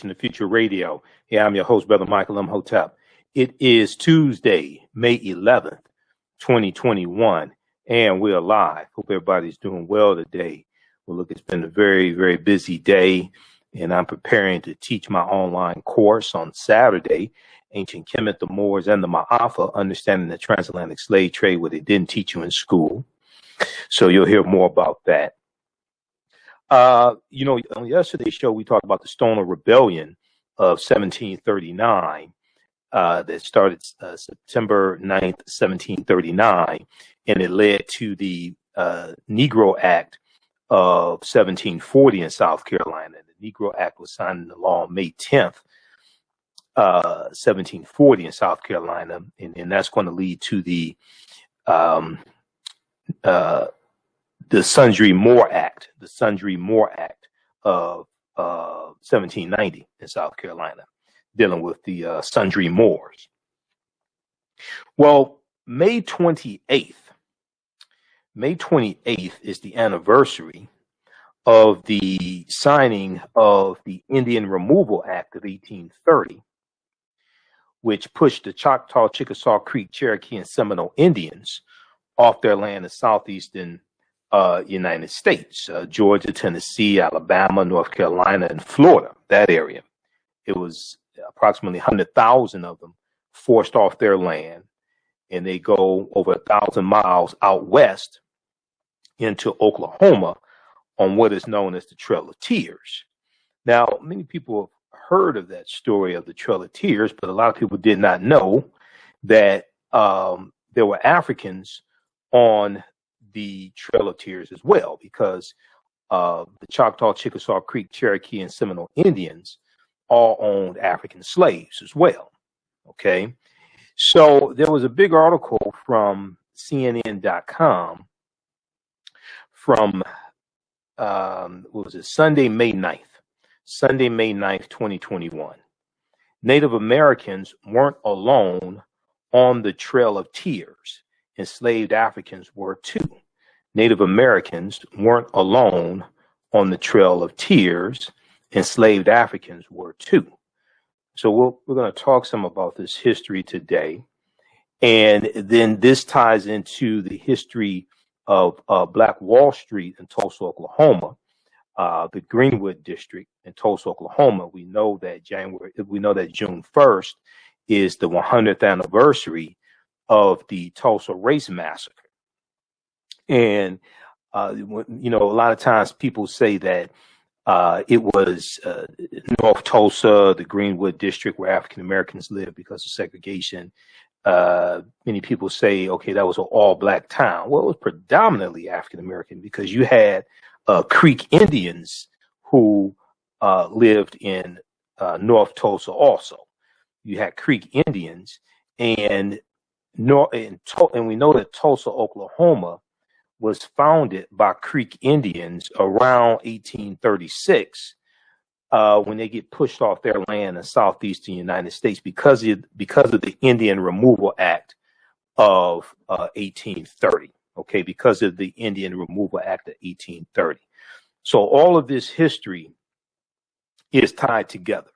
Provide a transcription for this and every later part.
The Future Radio. Yeah, I'm your host, Brother Michael Imhotep. It is Tuesday, May 11th, 2021, and we're live. Hope everybody's doing well today. Well, look, it's been a very, very busy day, and I'm preparing to teach my online course on Saturday, Ancient Kemet, the Moors, and the Maafa, Understanding the Transatlantic Slave Trade, what they didn't teach you in school. So you'll hear more about that. On yesterday's show, we talked about the Stoner Rebellion of 1739 that started September 9th, 1739, and it led to the Negro Act of 1740 in South Carolina. The Negro Act was signed into law on May 10th, 1740 in South Carolina, and that's going to lead to the Sundry Moor Act, of 1790 in South Carolina, dealing with the Sundry Moors. Well, May 28th is the anniversary of the signing of the Indian Removal Act of 1830, which pushed the Choctaw, Chickasaw, Creek, Cherokee, and Seminole Indians off their land in southeastern United States, Georgia, Tennessee, Alabama, North Carolina, and Florida, that area. It was approximately 100,000 of them forced off their land, and they go over 1,000 miles out west into Oklahoma on what is known as the Trail of Tears. Now, many people have heard of that story of the Trail of Tears, but a lot of people did not know that there were Africans on the Trail of Tears as well, because the Choctaw, Chickasaw, Creek, Cherokee, and Seminole Indians all owned African slaves as well. Okay, so there was a big article from CNN.com from what was it, Sunday, May 9th, 2021. Native Americans weren't alone on the Trail of Tears. Enslaved Africans were too. Native Americans weren't alone on the Trail of Tears. Enslaved Africans were too. So we're going to talk some about this history today. And then this ties into the history of Black Wall Street in Tulsa, Oklahoma, the Greenwood District in Tulsa, Oklahoma. We know that June 1st is the 100th anniversary of the Tulsa Race Massacre. And, a lot of times people say that it was North Tulsa, the Greenwood District, where African Americans lived because of segregation. Many people say, okay, that was an all-black town. Well, it was predominantly African American because you had Creek Indians who lived in North Tulsa also. You had Creek Indians, and we know that Tulsa, Oklahoma, was founded by Creek Indians around 1836 when they get pushed off their land in southeastern United States because of the Indian Removal Act of 1830. Okay, because of the Indian Removal Act of 1830. So all of this history is tied together.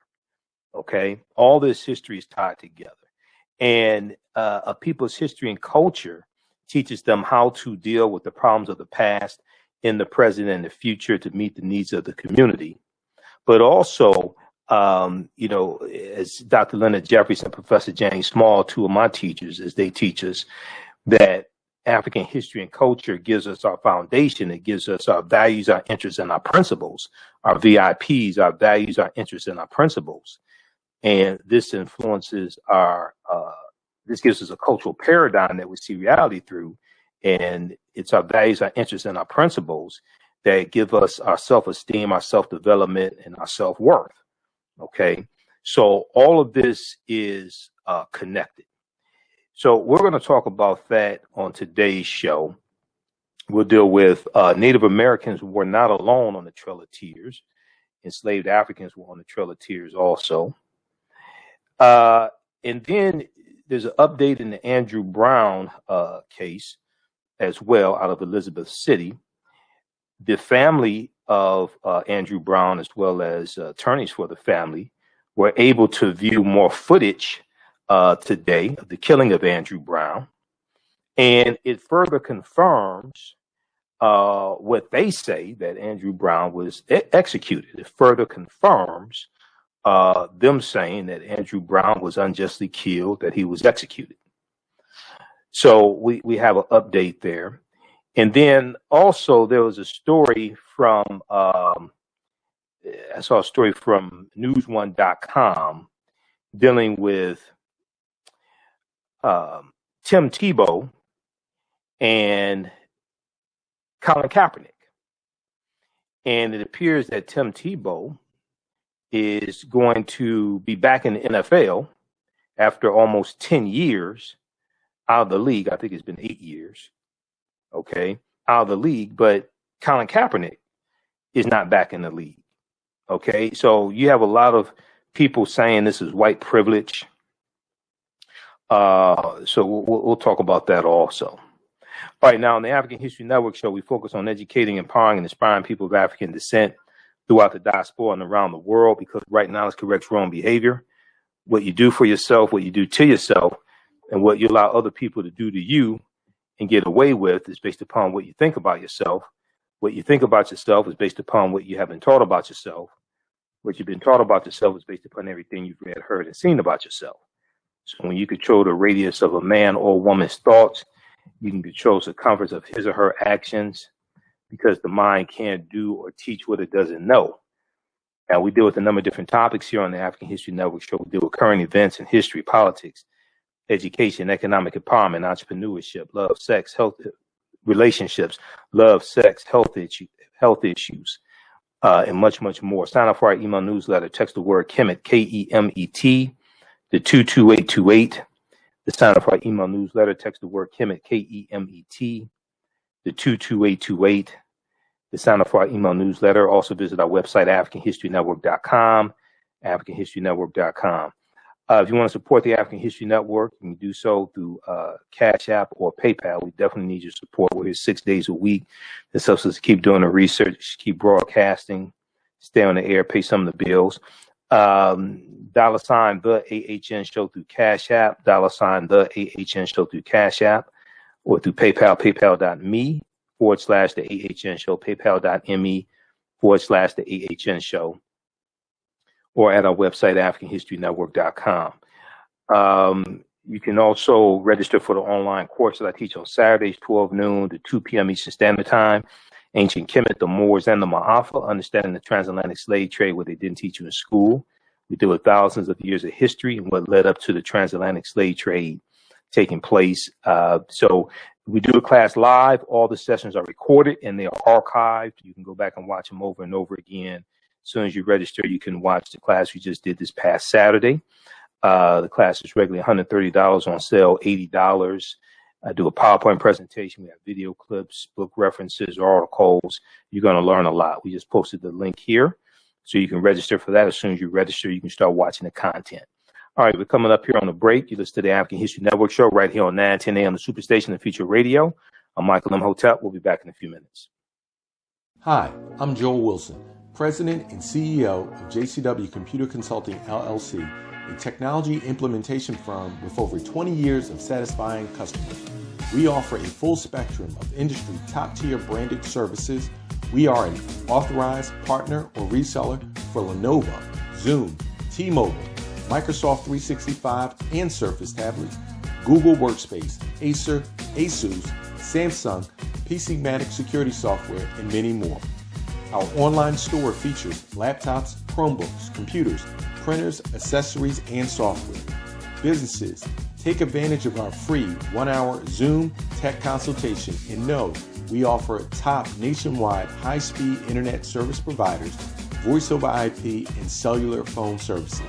Okay, all this history is tied together. And a people's history and culture teaches them how to deal with the problems of the past in the present and the future to meet the needs of the community. But also, as Dr. Leonard Jeffries and Professor James Small, two of my teachers, as they teach us, that African history and culture gives us our foundation. It gives us our values, our interests, and our principles, our VIPs, our values, our interests, and our principles. And this influences this gives us a cultural paradigm that we see reality through. And it's our values, our interests, and our principles that give us our self-esteem, our self-development, and our self-worth. Okay. So all of this is connected. So we're going to talk about that on today's show. We'll deal with Native Americans were not alone on the Trail of Tears. Enslaved Africans were on the Trail of Tears also. And then there's an update in the Andrew Brown case as well out of Elizabeth City. The family of Andrew Brown, as well as attorneys for the family, were able to view more footage today of the killing of Andrew Brown. And it further confirms what they say, that Andrew Brown was executed. It further confirms them saying that Andrew Brown was unjustly killed, that he was executed. So we have an update there. And then also there was a story from, I saw a story from newsone.com dealing with Tim Tebow and Colin Kaepernick. And it appears that Tim Tebow is going to be back in the NFL after almost 10 years out of the league. I think it's been 8 years, okay, out of the league. But Colin Kaepernick is not back in the league, okay? So you have a lot of people saying this is white privilege. So we'll talk about that also. All right, now on the African History Network show, we focus on educating, empowering, and inspiring people of African descent throughout the diaspora and around the world, because right now it's corrects wrong behavior. What you do for yourself, what you do to yourself, and what you allow other people to do to you and get away with is based upon what you think about yourself. What you think about yourself is based upon what you have been taught about yourself. What you've been taught about yourself is based upon everything you've read, heard, and seen about yourself. So when you control the radius of a man or woman's thoughts, you can control the circumference of his or her actions, because the mind can't do or teach what it doesn't know. Now, we deal with a number of different topics here on the African History Network show. We deal with current events in history, politics, education, economic empowerment, entrepreneurship, love, sex, health, relationships, love, sex, health issues, and much, much more. Sign up for our email newsletter. Text the word Kemet, Kemet, to 22828. To sign up for our email newsletter, text the word Kemet, Kemet, to 22828. To sign up for our email newsletter, also visit our website, AfricanHistoryNetwork.com, AfricanHistoryNetwork.com. If you want to support the African History Network, you can do so through Cash App or PayPal. We definitely need your support. We're here 6 days a week. This helps us to keep doing the research, keep broadcasting, stay on the air, pay some of the bills. $, the AHN show through Cash App, $, the AHN show through Cash App, or through PayPal, paypal.me /the AHN show, paypal.me /the AHN show, or at our website, AfricanHistoryNetwork.com. You can also register for the online course that I teach on Saturdays, 12 noon to 2 p.m. Eastern Standard Time. Ancient Kemet, the Moors, and the Maafa, understanding the transatlantic slave trade, what they didn't teach you in school. We deal with thousands of years of history and what led up to the transatlantic slave trade taking place. So we do the class live. All the sessions are recorded and they are archived. You can go back and watch them over and over again. As soon as you register, you can watch the class we just did this past Saturday. The class is regularly $130, on sale $80. I do a PowerPoint presentation. We have video clips, book references, articles. You're going to learn a lot. We just posted the link here, so you can register for that. As soon as you register, you can start watching the content. All right, we're coming up here on the break. You listen to the African History Network show right here on 910 a.m. the Superstation and Future Radio. I'm Michael Imhotep. We'll be back in a few minutes. Hi, I'm Joel Wilson, President and CEO of JCW Computer Consulting, LLC, a technology implementation firm with over 20 years of satisfying customers. We offer a full spectrum of industry top-tier branded services. We are an authorized partner or reseller for Lenovo, Zoom, T-Mobile, Microsoft 365 and Surface tablets, Google Workspace, Acer, Asus, Samsung, PCmatic security software, and many more. Our online store features laptops, Chromebooks, computers, printers, accessories, and software. Businesses, take advantage of our free 1-hour Zoom tech consultation and know we offer top nationwide high-speed internet service providers, voice over IP, and cellular phone services.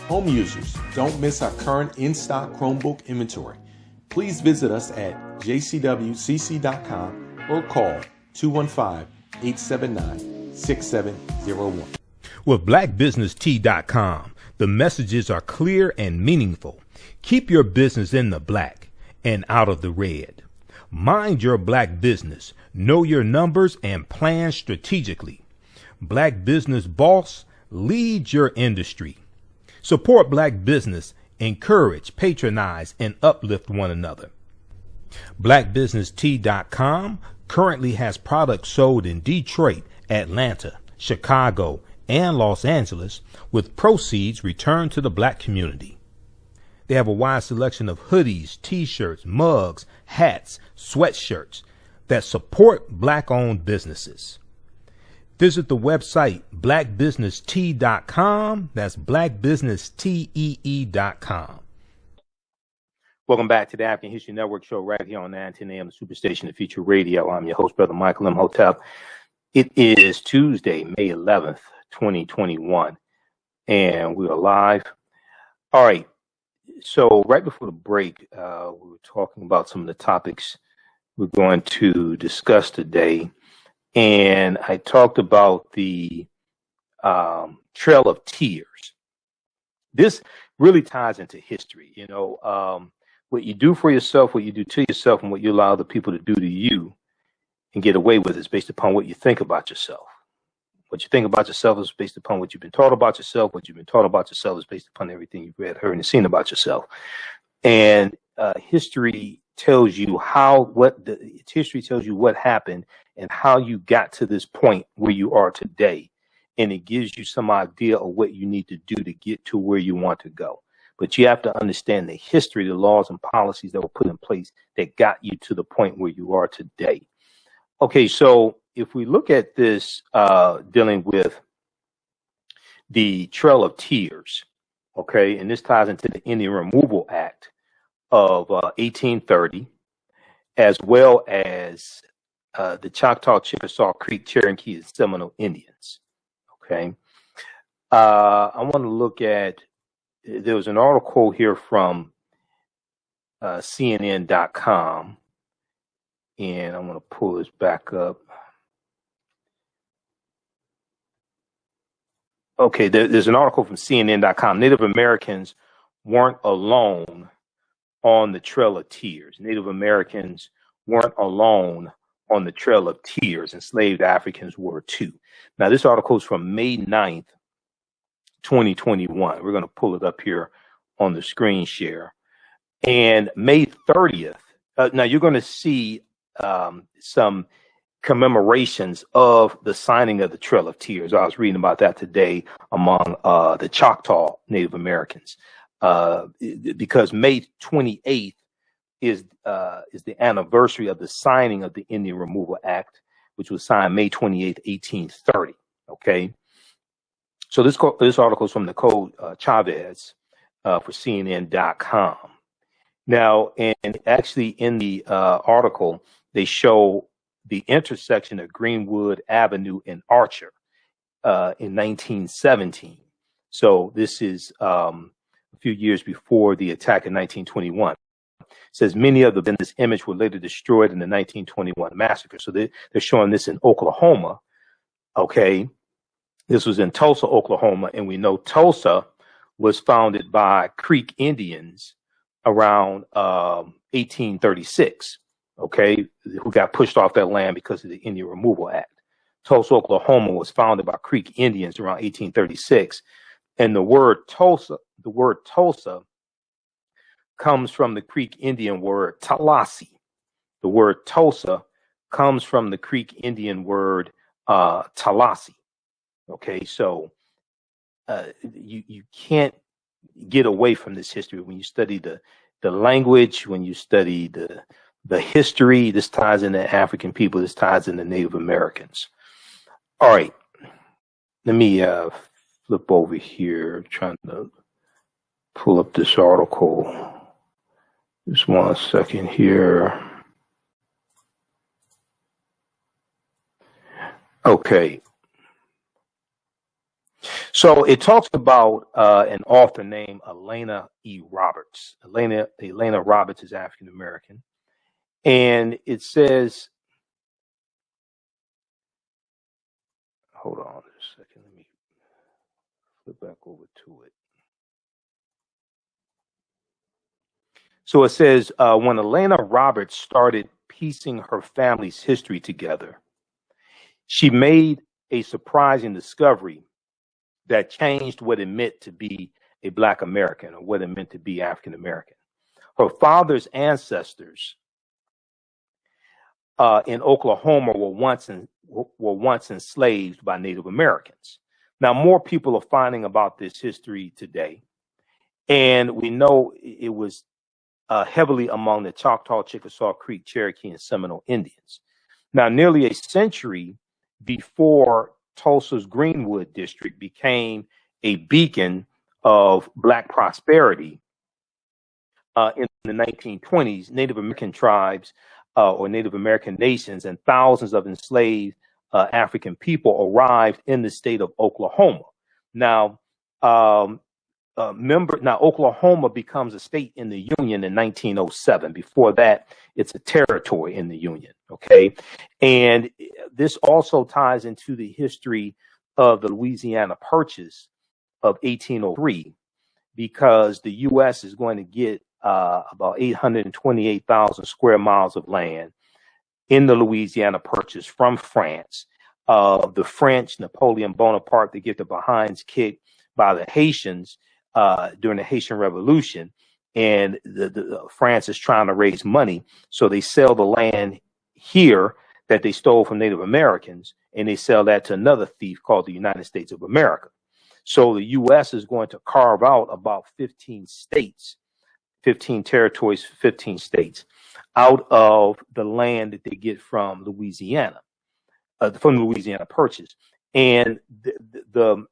Home users, don't miss our current in-stock Chromebook inventory. Please visit us at jcwcc.com or call 215-879-6701. With blackbusinesstee.com, the messages are clear and meaningful. Keep your business in the black and out of the red. Mind your black business, know your numbers, and plan strategically. Black business boss, lead your industry. Support black business, encourage, patronize, and uplift one another. BlackBusinessT.com currently has products sold in Detroit, Atlanta, Chicago, and Los Angeles, with proceeds returned to the black community. They have a wide selection of hoodies, t-shirts, mugs, hats, sweatshirts that support black-owned businesses. Visit the website blackbusinesstee.com. That's blackbusinesstee.com. Welcome back to the African History Network show right here on 910 AM, the Superstation of Future Radio. I'm your host, Brother Michael Imhotep. It is Tuesday, May 11th, 2021, and we are live. All right. So right before the break, we were talking about some of the topics we're going to discuss today. And I talked about the Trail of Tears. This really ties into history. You know, what you do for yourself, what you do to yourself, and what you allow other people to do to you and get away with is based upon what you think about yourself. What you think about yourself is based upon what you've been taught about yourself. What you've been taught about yourself is based upon everything you've read, heard, and seen about yourself. And history tells you history tells you what happened and how you got to this point where you are today. And it gives you some idea of what you need to do to get to where you want to go. But you have to understand the history, the laws and policies that were put in place that got you to the point where you are today. Okay, so if we look at this dealing with the Trail of Tears, okay, and this ties into the Indian Removal Act of 1830, as well as the Choctaw, Chickasaw, Creek, Cherokee, and Seminole Indians, okay. I want to look at, there was an article here from CNN.com, and I'm going to pull this back up. Okay, there's an article from CNN.com. Native Americans weren't alone on the Trail of Tears. Native Americans weren't alone on the Trail of Tears. Enslaved Africans were too. Now, this article is from May 9th, 2021. We're going to pull it up here on the screen share. And May 30th, now you're going to see some commemorations of the signing of the Trail of Tears. I was reading about that today among the Choctaw Native Americans, because May 28th is the anniversary of the signing of the Indian Removal Act, which was signed May 28th, 1830. Okay, so this article is from Nicole Chavez for CNN.com. Now, and actually in the article, they show the intersection of Greenwood Avenue and Archer in 1917. So this is a few years before the attack in 1921. It says many of the in this image were later destroyed in the 1921 massacre. So they're showing this in Oklahoma. Okay, this was in Tulsa, Oklahoma, and we know Tulsa was founded by Creek Indians around 1836. Okay, who got pushed off that land because of the Indian Removal Act. Tulsa, Oklahoma was founded by Creek Indians around 1836. And the word Tulsa comes from the Creek Indian word Talasi. The word Tulsa comes from the Creek Indian word Talasi. Okay, so you can't get away from this history when you study the language, when you study the history. This ties into African people. This ties into Native Americans. All right. Let me flip over here, trying to pull up this article. Just 1 second here. Okay. So it talks about an author named Elena E. Roberts. Elena Roberts is African American. And it says, hold on a second, let me flip back over to it. So it says, when Elena Roberts started piecing her family's history together, she made a surprising discovery that changed what it meant to be a Black American or what it meant to be African American. Her father's ancestors in Oklahoma were once enslaved by Native Americans. Now, more people are finding about this history today, and we know it was heavily among the Choctaw, Chickasaw, Creek, Cherokee, and Seminole Indians. Now, nearly a century before Tulsa's Greenwood district became a beacon of Black prosperity, in the 1920s, Native American tribes or Native American nations and thousands of enslaved African people arrived in the state of Oklahoma. Now, Oklahoma becomes a state in the Union in 1907. Before that, it's a territory in the Union. Okay, and this also ties into the history of the Louisiana Purchase of 1803, because the U.S. is going to get about 828,000 square miles of land in the Louisiana Purchase from France. The French, Napoleon Bonaparte, they get the behinds kicked by the Haitians during the Haitian Revolution, and the France is trying to raise money, so they sell the land here that they stole from Native Americans, and they sell that to another thief called the United States of America. So the U.S. is going to carve out about 15 states, 15 territories, 15 states out of the land that they get from Louisiana, from the Louisiana Purchase. And the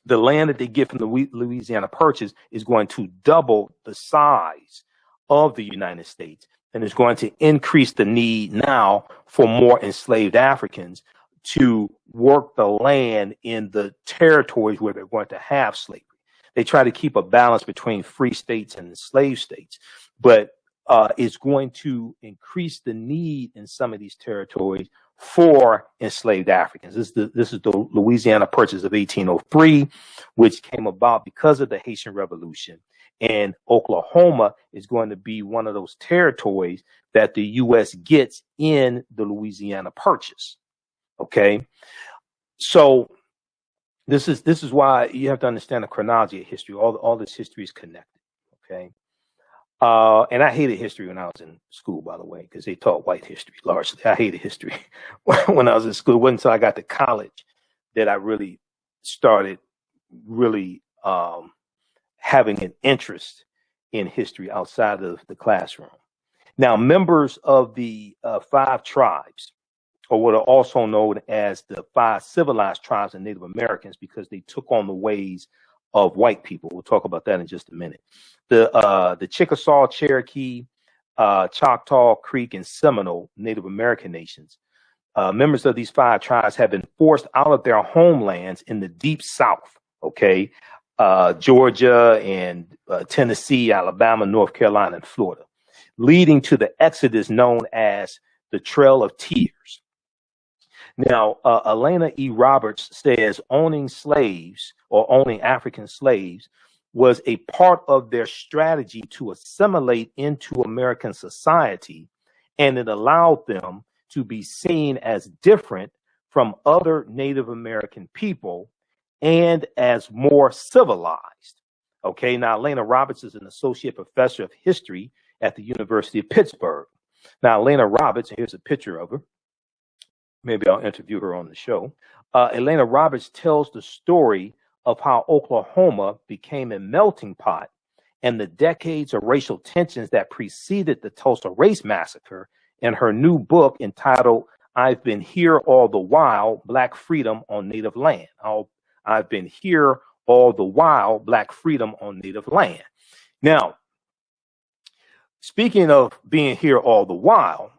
land that they get from the Louisiana Purchase is going to double the size of the United States, and is going to increase the need now for more enslaved Africans to work the land in the territories where they're going to have slavery. They try to keep a balance between free states and enslaved states, but it's going to increase the need in some of these territories for enslaved Africans. This is the Louisiana Purchase of 1803, which came about because of the Haitian Revolution. And Oklahoma is going to be one of those territories that the U.S. gets in the Louisiana Purchase. Okay, so this is why you have to understand the chronology of history. All this history is connected. Okay, and I hated history when I was in school, by the way, because they taught white history largely. I hated history when I was in school. It wasn't until I got to college that I really started having an interest in history outside of the classroom. Now, members of the 5 tribes, or what are also known as the 5 civilized tribes of Native Americans, because they took on the ways of white people. We'll talk about that in just a minute. The Chickasaw, Cherokee, Choctaw, Creek, and Seminole Native American nations. Members of these 5 tribes have been forced out of their homelands in the deep South. Okay, Georgia and Tennessee, Alabama, North Carolina, and Florida, leading to the exodus known as the Trail of Tears. Now, Elena E. Roberts says owning slaves or owning African slaves was a part of their strategy to assimilate into American society, and it allowed them to be seen as different from other Native American people and as more civilized. Okay, now Elena Roberts is an associate professor of history at the University of Pittsburgh. Now, Elena Roberts, and here's a picture of her. Maybe I'll interview her on the show. Elena Roberts tells the story of how Oklahoma became a melting pot and the decades of racial tensions that preceded the Tulsa Race Massacre in her new book entitled I've Been Here All the While, Black Freedom on Native Land. I've been here all the while, Black freedom on Native land. Now, speaking of being here all the while,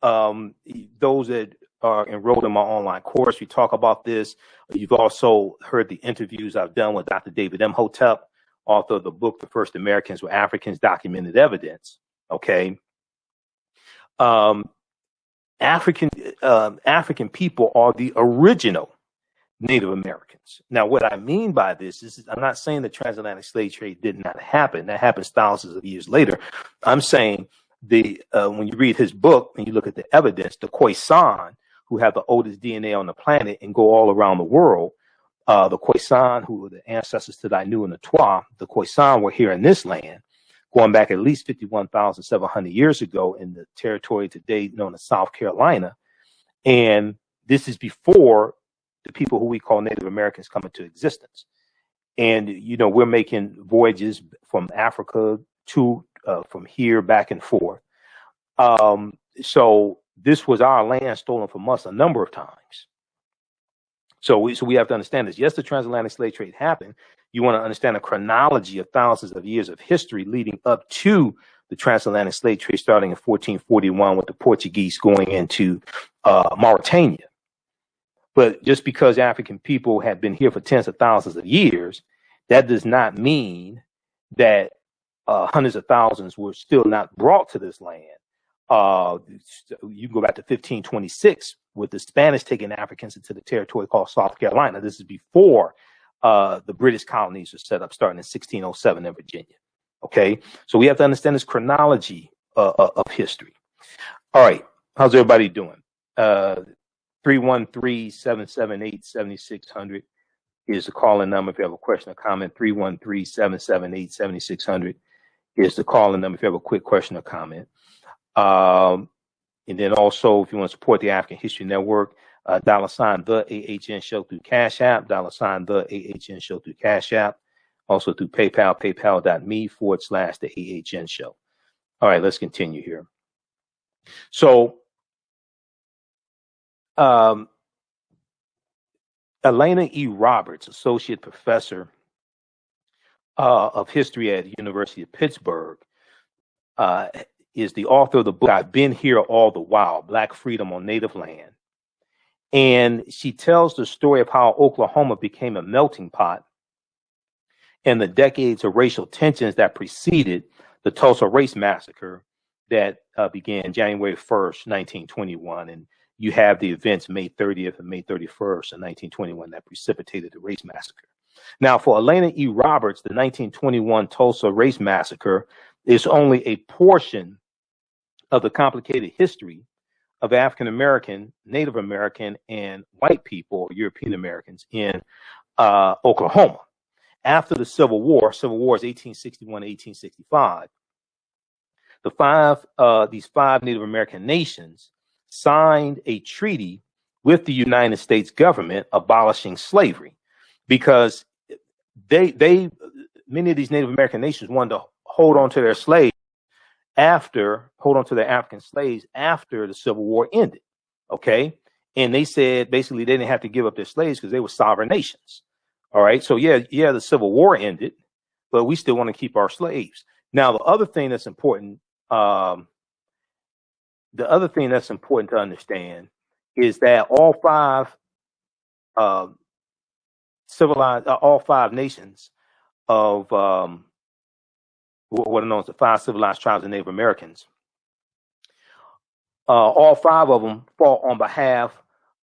those that are enrolled in my online course, we talk about this. You've also heard the interviews I've done with Dr. David Imhotep, author of the book, The First Americans Were Africans, Documented Evidence. Okay. African people are the original Native Americans. Now, what I mean by this is I'm not saying the transatlantic slave trade did not happen. That happens thousands of years later. I'm saying when you read his book and you look at the evidence, the Khoisan, who have the oldest DNA on the planet and go all around the world. The Khoisan, who were the ancestors to the Ainu and the Twa, the Khoisan were here in this land, going back at least 51,700 years ago in the territory today known as South Carolina. And this is before the people who we call Native Americans come into existence. And, you know, we're making voyages from Africa to from here back and forth. So this was our land stolen from us a number of times. So we have to understand this. Yes, the transatlantic slave trade happened. You want to understand the chronology of thousands of years of history leading up to the transatlantic slave trade starting in 1441 with the Portuguese going into Mauritania. But just because African people had been here for tens of thousands of years, that does not mean that hundreds of thousands were still not brought to this land. You can go back to 1526 with the Spanish taking Africans into the territory called South Carolina. This is before the British colonies were set up starting in 1607 in Virginia. Okay, so we have to understand this chronology of history. All right, how's everybody doing? 313-778-7600 is the call-in number if you have a question or comment. 313-778-7600 is the call-in number if you have a quick question or comment. And then also, if you want to support the African History Network, $ the AHN Show through Cash App, $ the AHN Show through Cash App, also through PayPal, paypal.me/the AHN Show. All right, let's continue here. So, Elena E. Roberts, Associate Professor of History at the University of Pittsburgh, is the author of the book, I've Been Here All the While, Black Freedom on Native Land. And she tells the story of how Oklahoma became a melting pot and the decades of racial tensions that preceded the Tulsa Race Massacre that began January 1st, 1921. And you have the events May 30th and May 31st of 1921 that precipitated the race massacre. Now, for Elena E. Roberts, the 1921 Tulsa Race Massacre is only a portion of the complicated history of African American, Native American, and white people, European Americans in Oklahoma. After the Civil War is 1861 to 1865, these five Native American nations signed a treaty with the United States government abolishing slavery, because many of these Native American nations wanted to hold on to their African slaves after the Civil War ended. Okay. And they said basically they didn't have to give up their slaves because they were sovereign nations. All right. So yeah, the Civil War ended, but we still want to keep our slaves. Now, the other thing that's important to understand is that all five nations of what are known as the five civilized tribes of Native Americans, all five of them fought on behalf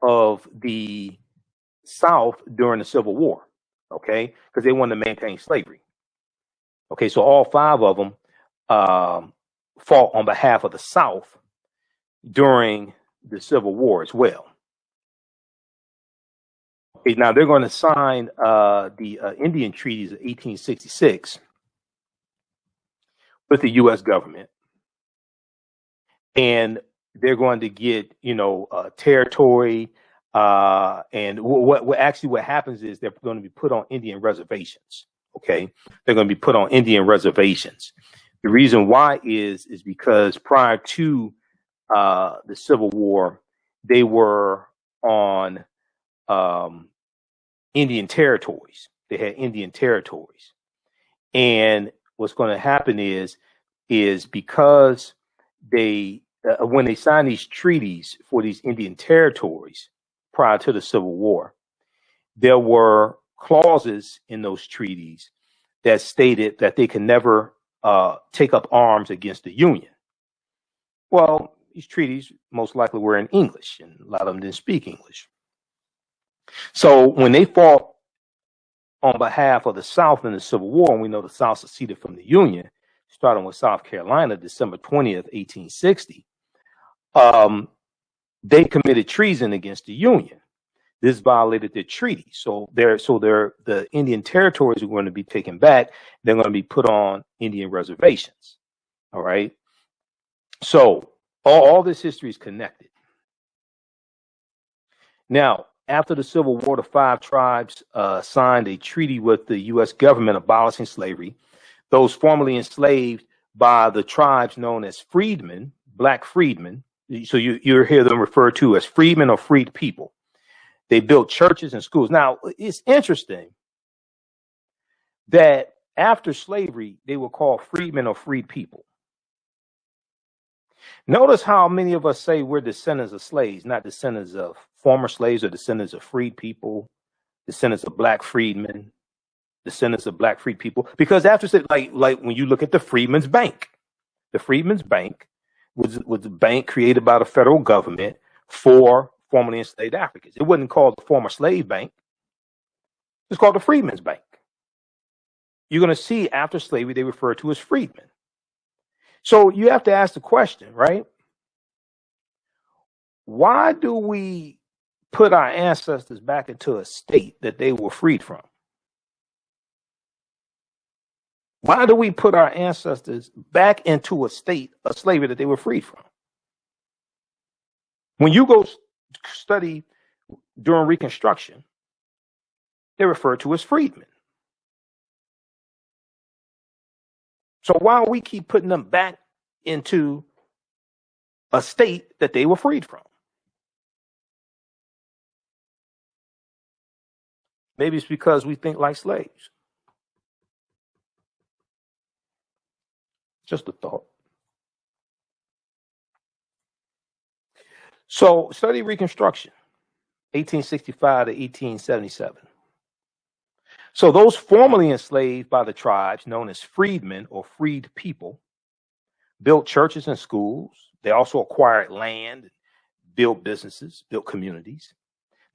of the South during the Civil War, okay, because they wanted to maintain slavery. Okay, so all five of them fought on behalf of the South during the Civil War as well. Okay, now they're going to sign the Indian treaties of 1866 with the U.S. government, and they're going to get, territory. And what happens is they're going to be put on Indian reservations. Okay, they're going to be put on Indian reservations. The reason why is because prior to the Civil War, they were on Indian territories. They had Indian territories, and what's going to happen is because they when they signed these treaties for these Indian territories prior to the Civil War, there were clauses in those treaties that stated that they could never take up arms against the Union. Well, these treaties most likely were in English, and a lot of them didn't speak English. So when they fought on behalf of the South in the Civil War, and we know the South seceded from the Union, starting with South Carolina, December 20th, 1860, they committed treason against the Union. This violated the treaty. So the Indian territories are going to be taken back. They're going to be put on Indian reservations. All right. So all this history is connected. Now, after the Civil War, the 5 tribes signed a treaty with the U.S. government abolishing slavery. Those formerly enslaved by the tribes known as freedmen, black freedmen. So you hear them referred to as freedmen or freed people. They built churches and schools. Now, it's interesting that after slavery, they were called freedmen or freed people. Notice how many of us say we're descendants of slaves, not descendants of former slaves or descendants of freed people, descendants of black freedmen, descendants of black freed people. Because after, like when you look at the Freedmen's Bank was a bank created by the federal government for formerly enslaved Africans. It wasn't called the former slave bank. It's called the Freedmen's Bank. You're going to see after slavery, they refer to as freedmen. So you have to ask the question, right? Why do we put our ancestors back into a state that they were freed from? Why do we put our ancestors back into a state of slavery that they were freed from? When you go study during Reconstruction, they're referred to as freedmen. So why do we keep putting them back into a state that they were freed from? Maybe it's because we think like slaves. Just a thought. So study Reconstruction, 1865 to 1877. So those formerly enslaved by the tribes known as freedmen or freed people built churches and schools. They also acquired land, built businesses, built communities.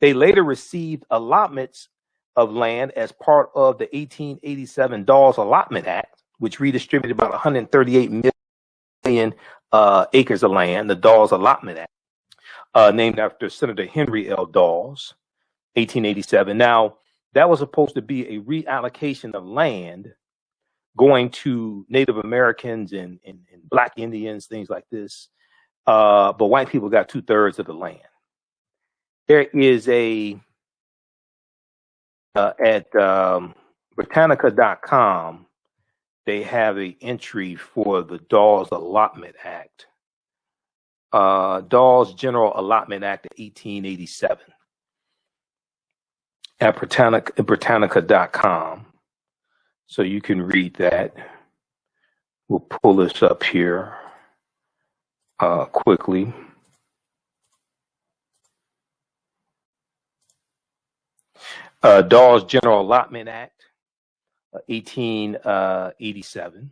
They later received allotments of land as part of the 1887 Dawes Allotment Act, which redistributed about 138 million acres of land, the Dawes Allotment Act. Named after Senator Henry L. Dawes, 1887. Now, that was supposed to be a reallocation of land going to Native Americans and Black Indians, things like this. But white people got 2/3 of the land. There is at Britannica.com, they have an entry for the Dawes Allotment Act. Dawes General Allotment Act of 1887 at Britannica.com. So you can read that. We'll pull this up here quickly. Dawes General Allotment Act, 1887.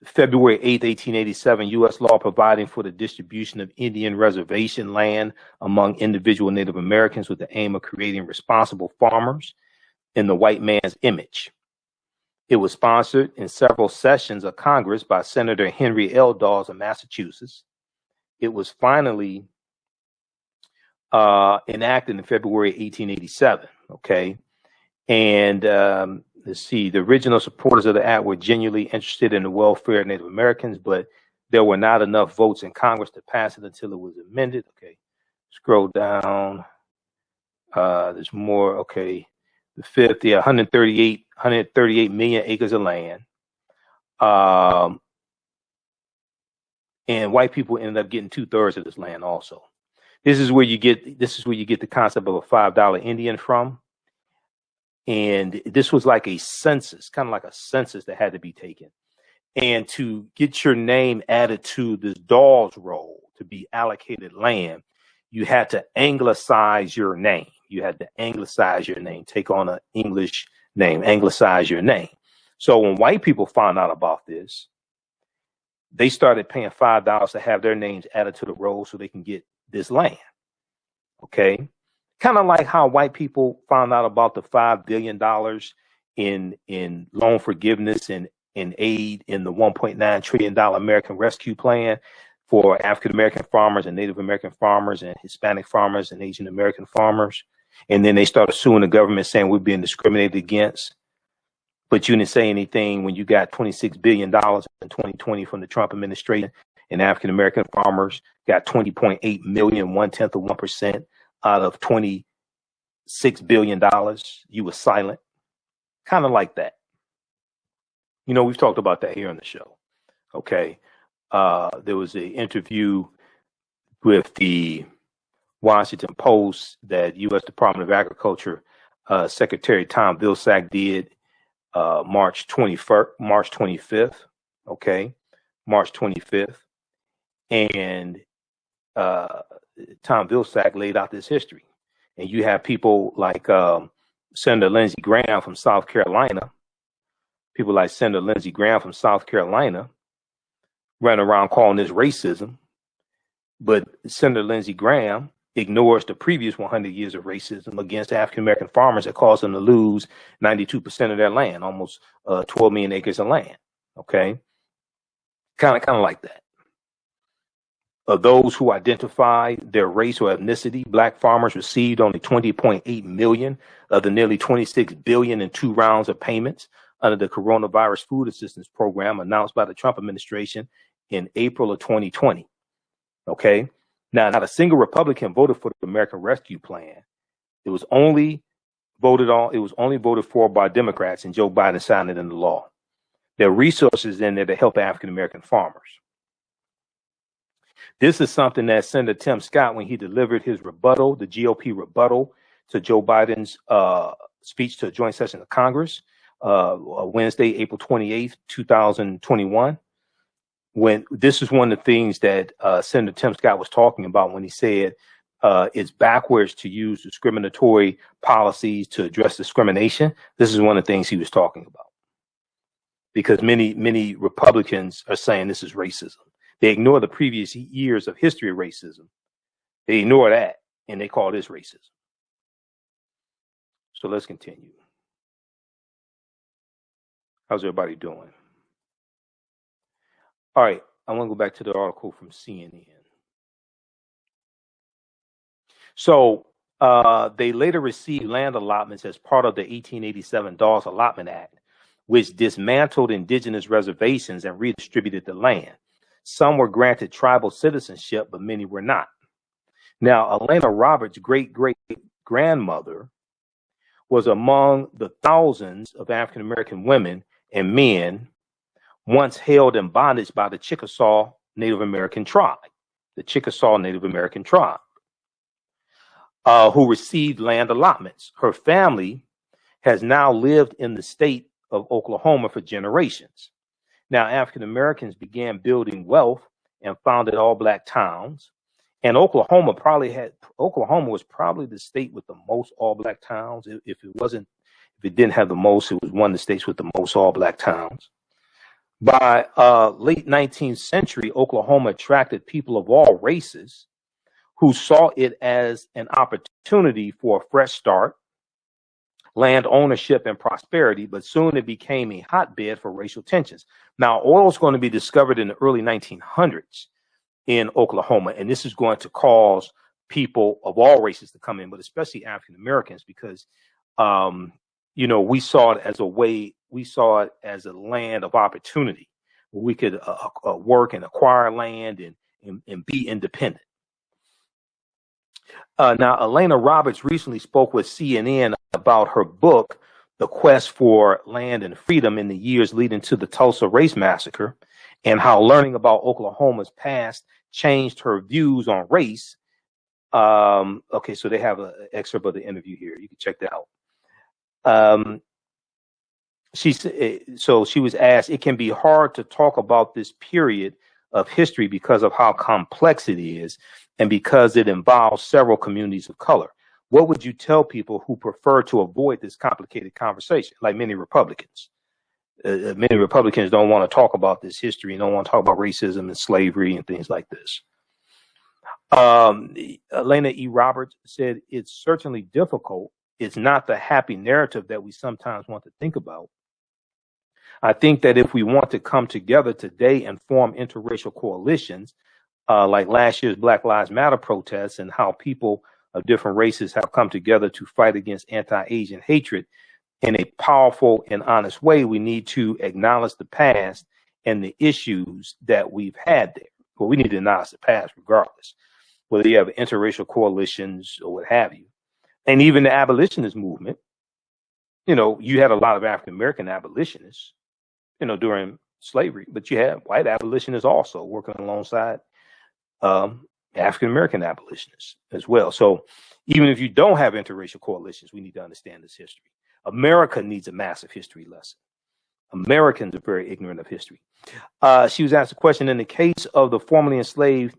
February 8th, 1887, U.S. law providing for the distribution of Indian reservation land among individual Native Americans with the aim of creating responsible farmers in the white man's image. It was sponsored in several sessions of Congress by Senator Henry L. Dawes of Massachusetts. It was finally enacted in February 1887, okay? And let's see, the original supporters of the act were genuinely interested in the welfare of Native Americans, but there were not enough votes in Congress to pass it until it was amended. Okay, scroll down. There's more. Okay, the fifth, 138 million acres of land. And white people ended up getting 2/3 of this land also. This is where you get the concept of a $5 Indian from. And this was like a census, kind of like a census that had to be taken. And to get your name added to this Dawes roll to be allocated land, you had to anglicize your name. Take on an English name, anglicize your name. So when white people found out about this, they started paying $5 to have their names added to the roll so they can get this land. Okay. Kind of like how white people found out about the $5 billion in loan forgiveness and aid in the $1.9 trillion American Rescue Plan. for African American farmers and Native American farmers and Hispanic farmers and Asian American farmers. And then they started suing the government saying we're being discriminated against. But you didn't say anything when you got $26 billion in 2020 from the Trump administration, and African American farmers got 20.8 million, 0.1% out of $26 billion. You were silent. Kind of like that. You know, we've talked about that here on the show. Okay. There was an interview with the Washington Post that U.S. Department of Agriculture Secretary Tom Vilsack did March 25th. Okay. March 25th. And Tom Vilsack laid out this history. And you have people like Senator Lindsey Graham from South Carolina, running around calling this racism. But Senator Lindsey Graham ignores the previous 100 years of racism against African American farmers that caused them to lose 92% of their land, almost 12 million acres of land. Okay. Kind of like that. Of those who identify their race or ethnicity, black farmers received only 20.8 million of the nearly 26 billion in 2 rounds of payments under the coronavirus food assistance program announced by the Trump administration in April of 2020. Okay. Now, not a single Republican voted for the American Rescue Plan. It was only voted for by Democrats, and Joe Biden signed it into law. There are resources in there to help African American farmers. This is something that Senator Tim Scott, when he delivered his rebuttal, the GOP rebuttal to Joe Biden's speech to a joint session of Congress, Wednesday, April 28th, 2021. When this is one of the things that Senator Tim Scott was talking about when he said it's backwards to use discriminatory policies to address discrimination. This is one of the things he was talking about, because many Republicans are saying this is racism. They ignore the previous years of history of racism. They ignore that, and they call this racism. So let's continue. How's everybody doing? All right, I want to go back to the article from CNN. So they later received land allotments as part of the 1887 Dawes Allotment Act, which dismantled indigenous reservations and redistributed the land. Some were granted tribal citizenship, but many were not. Now, Elena Roberts' great-great-grandmother was among the thousands of African-American women and men once held in bondage by the Chickasaw Native American tribe, who received land allotments. Her family has now lived in the state of Oklahoma for generations. Now, African Americans began building wealth and founded all black towns. And Oklahoma was probably the state with the most all black towns. If it didn't have the most, it was one of the states with the most all black towns. By late 19th century, Oklahoma attracted people of all races who saw it as an opportunity for a fresh start, land ownership, and prosperity, but soon it became a hotbed for racial tensions. Now, oil is going to be discovered in the early 1900s in Oklahoma, and this is going to cause people of all races to come in, but especially African Americans, because we saw it as a land of opportunity where we could work and acquire land and be independent. Now, Elena Roberts recently spoke with CNN about her book, The Quest for Land and Freedom in the Years Leading to the Tulsa Race Massacre, and how learning about Oklahoma's past changed her views on race. Okay, so they have an excerpt of the interview here. You can check that out. She was asked, it can be hard to talk about this period of history because of how complex it is and because it involves several communities of color. What would you tell people who prefer to avoid this complicated conversation, like many Republicans? Many Republicans don't want to talk about this history and don't want to talk about racism and slavery and things like this. Elena E. Roberts said, it's certainly difficult. It's not the happy narrative that we sometimes want to think about. I think that if we want to come together today and form interracial coalitions, like last year's Black Lives Matter protests, and how people of different races have come together to fight against anti-Asian hatred in a powerful and honest way, we need to acknowledge the past and the issues that we've had there. Well, we need to acknowledge the past regardless, whether you have interracial coalitions or what have you. And even the abolitionist movement, you know, you had a lot of African-American abolitionists, you know, during slavery, but you had white abolitionists also working alongside African-American abolitionists as well. So even if you don't have interracial coalitions, we need to understand this history. America needs a massive history lesson. Americans are very ignorant of history. She was asked a question: in the case of the formerly enslaved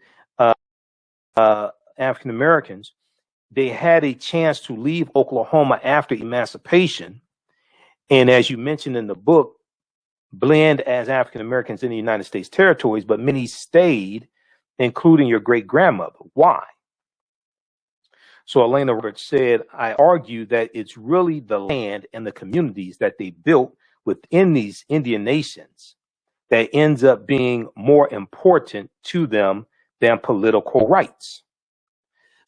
African Americans, they had a chance to leave Oklahoma after emancipation, and as you mentioned in the book, blend as African Americans in the United States territories, but many stayed, including your great grandmother. Why? So Elena Roberts said, I argue that it's really the land and the communities that they built within these Indian nations that ends up being more important to them than political rights.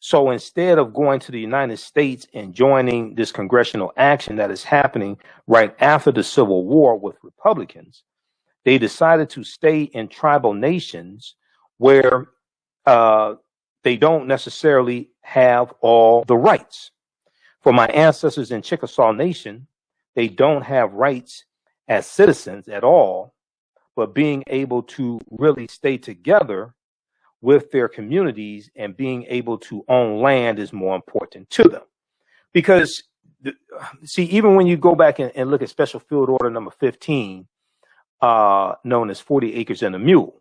So instead of going to the United States and joining this congressional action that is happening right after the Civil War with Republicans, they decided to stay in tribal nations where they don't necessarily have all the rights. For my ancestors in Chickasaw Nation, they don't have rights as citizens at all, but being able to really stay together with their communities and being able to own land is more important to them. Because, see, even when you go back and look at Special Field Order number 15, known as 40 Acres and a Mule,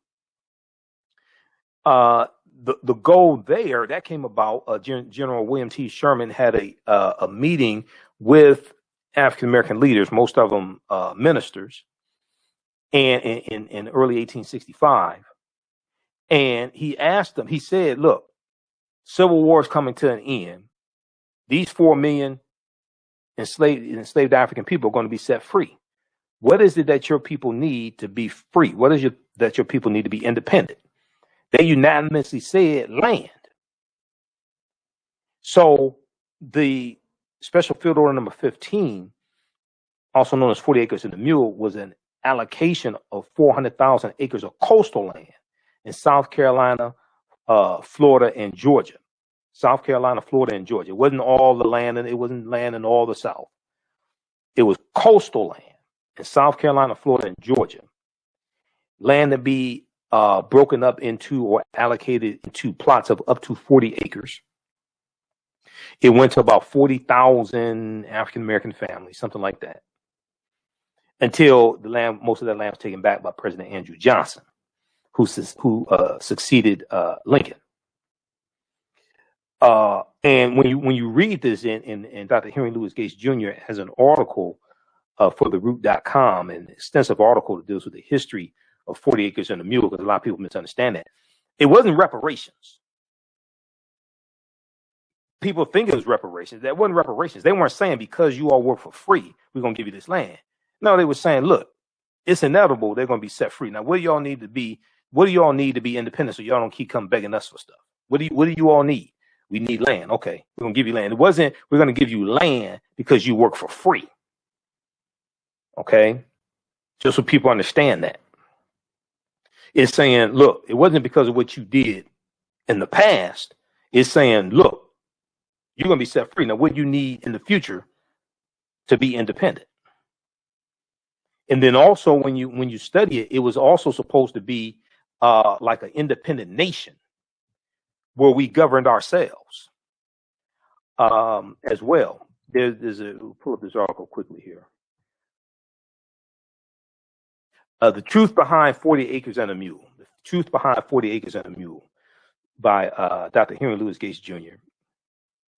the goal there, that came about, General William T. Sherman had a meeting with African-American leaders, most of them ministers, and in early 1865. And he asked them, he said, look, Civil War is coming to an end. These 4 million enslaved African people are going to be set free. What is it that your people need to be free? What is it that your people need to be independent? They unanimously said land. So the Special Field Order number 15, also known as 40 Acres and a Mule, was an allocation of 400,000 acres of coastal land in South Carolina, Florida, and Georgia. South Carolina, Florida, and Georgia. It wasn't all the land, and it wasn't land in all the South. It was coastal land in South Carolina, Florida, and Georgia. Land to be broken up into or allocated into plots of up to 40 acres. It went to about 40,000 African-American families, something like that, until most of that land was taken back by President Andrew Johnson, who succeeded Lincoln. And when you read this, and Dr. Henry Louis Gates Jr. has an article for theroot.com, an extensive article that deals with the history of 40 Acres and a Mule, because a lot of people misunderstand that. It wasn't reparations. People think it was reparations. That wasn't reparations. They weren't saying, because you all work for free, we're going to give you this land. No, they were saying, look, it's inevitable they're going to be set free. Now, what do y'all need to be independent so y'all don't keep coming begging us for stuff? What do you all need? We need land. Okay, we're going to give you land. It wasn't, we're going to give you land because you work for free. Okay? Just so people understand that. It's saying, look, it wasn't because of what you did in the past. It's saying, look, you're going to be set free. Now, what you need in the future to be independent. And then also when you study it, it was also supposed to be like an independent nation where we governed ourselves as well. We'll pull up this article quickly here. The Truth Behind 40 Acres and a Mule. The Truth Behind 40 Acres and a Mule by Dr. Henry Louis Gates Jr.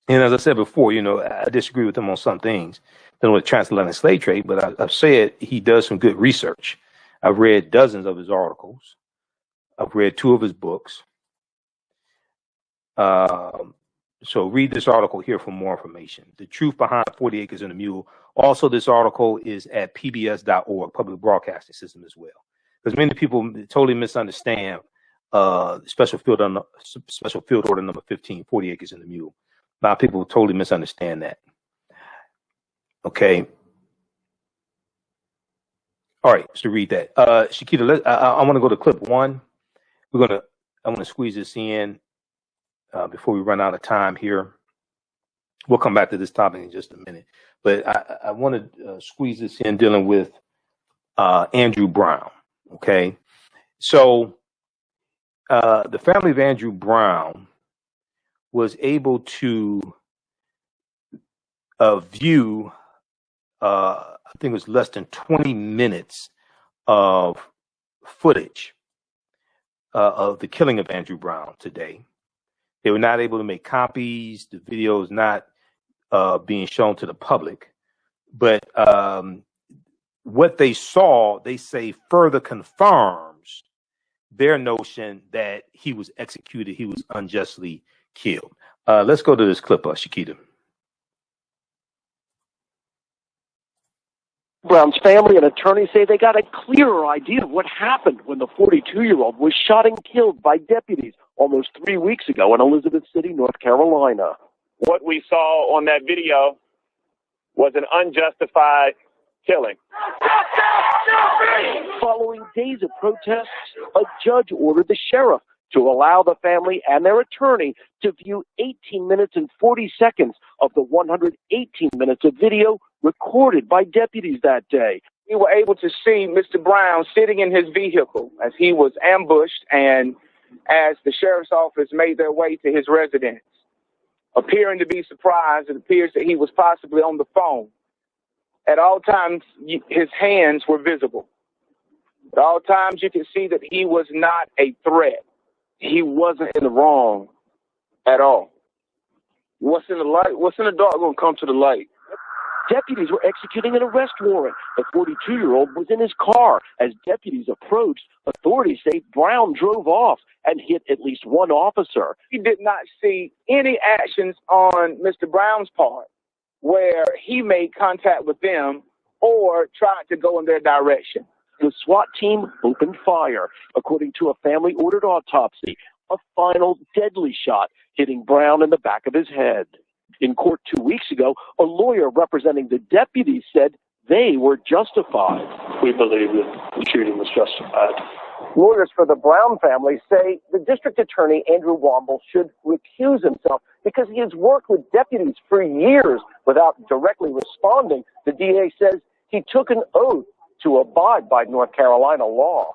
And as I said before, I disagree with him on some things, with transatlantic slave trade, but I've said he does some good research. I've read dozens of his articles. I've read 2 of his books. So read this article here for more information. The Truth Behind 40 Acres and a Mule. Also, this article is at pbs.org, Public Broadcasting System as well. Because many people totally misunderstand special field order number 15, 40 acres in the mule. A lot of people totally misunderstand that. Okay. All right, so read that. Shakita, I want to go to clip one. I want to squeeze this in before we run out of time here. We'll come back to this topic in just a minute. But I want to squeeze this in dealing with Andrew Brown. Okay. So the family of Andrew Brown was able to view, I think it was less than 20 minutes of footage of the killing of Andrew Brown today. They were not able to make copies. The video is not being shown to the public. But what they saw, they say, further confirms their notion that he was executed, he was unjustly killed. Let's go to this clip, Shakita. Brown's family and attorneys say they got a clearer idea of what happened when the 42-year-old was shot and killed by deputies almost 3 weeks ago in Elizabeth City, North Carolina. What we saw on that video was an unjustified killing. Following days of protests, a judge ordered the sheriff to allow the family and their attorney to view 18 minutes and 40 seconds of the 118 minutes of video recorded by deputies that day. We were able to see Mr. Brown sitting in his vehicle as he was ambushed and as the sheriff's office made their way to his residence. Appearing to be surprised, it appears that he was possibly on the phone. At all times, his hands were visible. At all times, you could see that he was not a threat. He wasn't in the wrong at all. What's in the light? What's in the dark going to come to the light? Deputies were executing an arrest warrant. The 42-year-old was in his car. As deputies approached, authorities say Brown drove off and hit at least one officer. He did not see any actions on Mr. Brown's part where he made contact with them or tried to go in their direction. The SWAT team opened fire. According to a family-ordered autopsy, a final deadly shot hitting Brown in the back of his head. In court 2 weeks ago, a lawyer representing the deputies said they were justified. We believe that the shooting was justified. Lawyers for the Brown family say the district attorney, Andrew Womble, should recuse himself because he has worked with deputies for years without directly responding. The DA says he took an oath to abide by North Carolina law.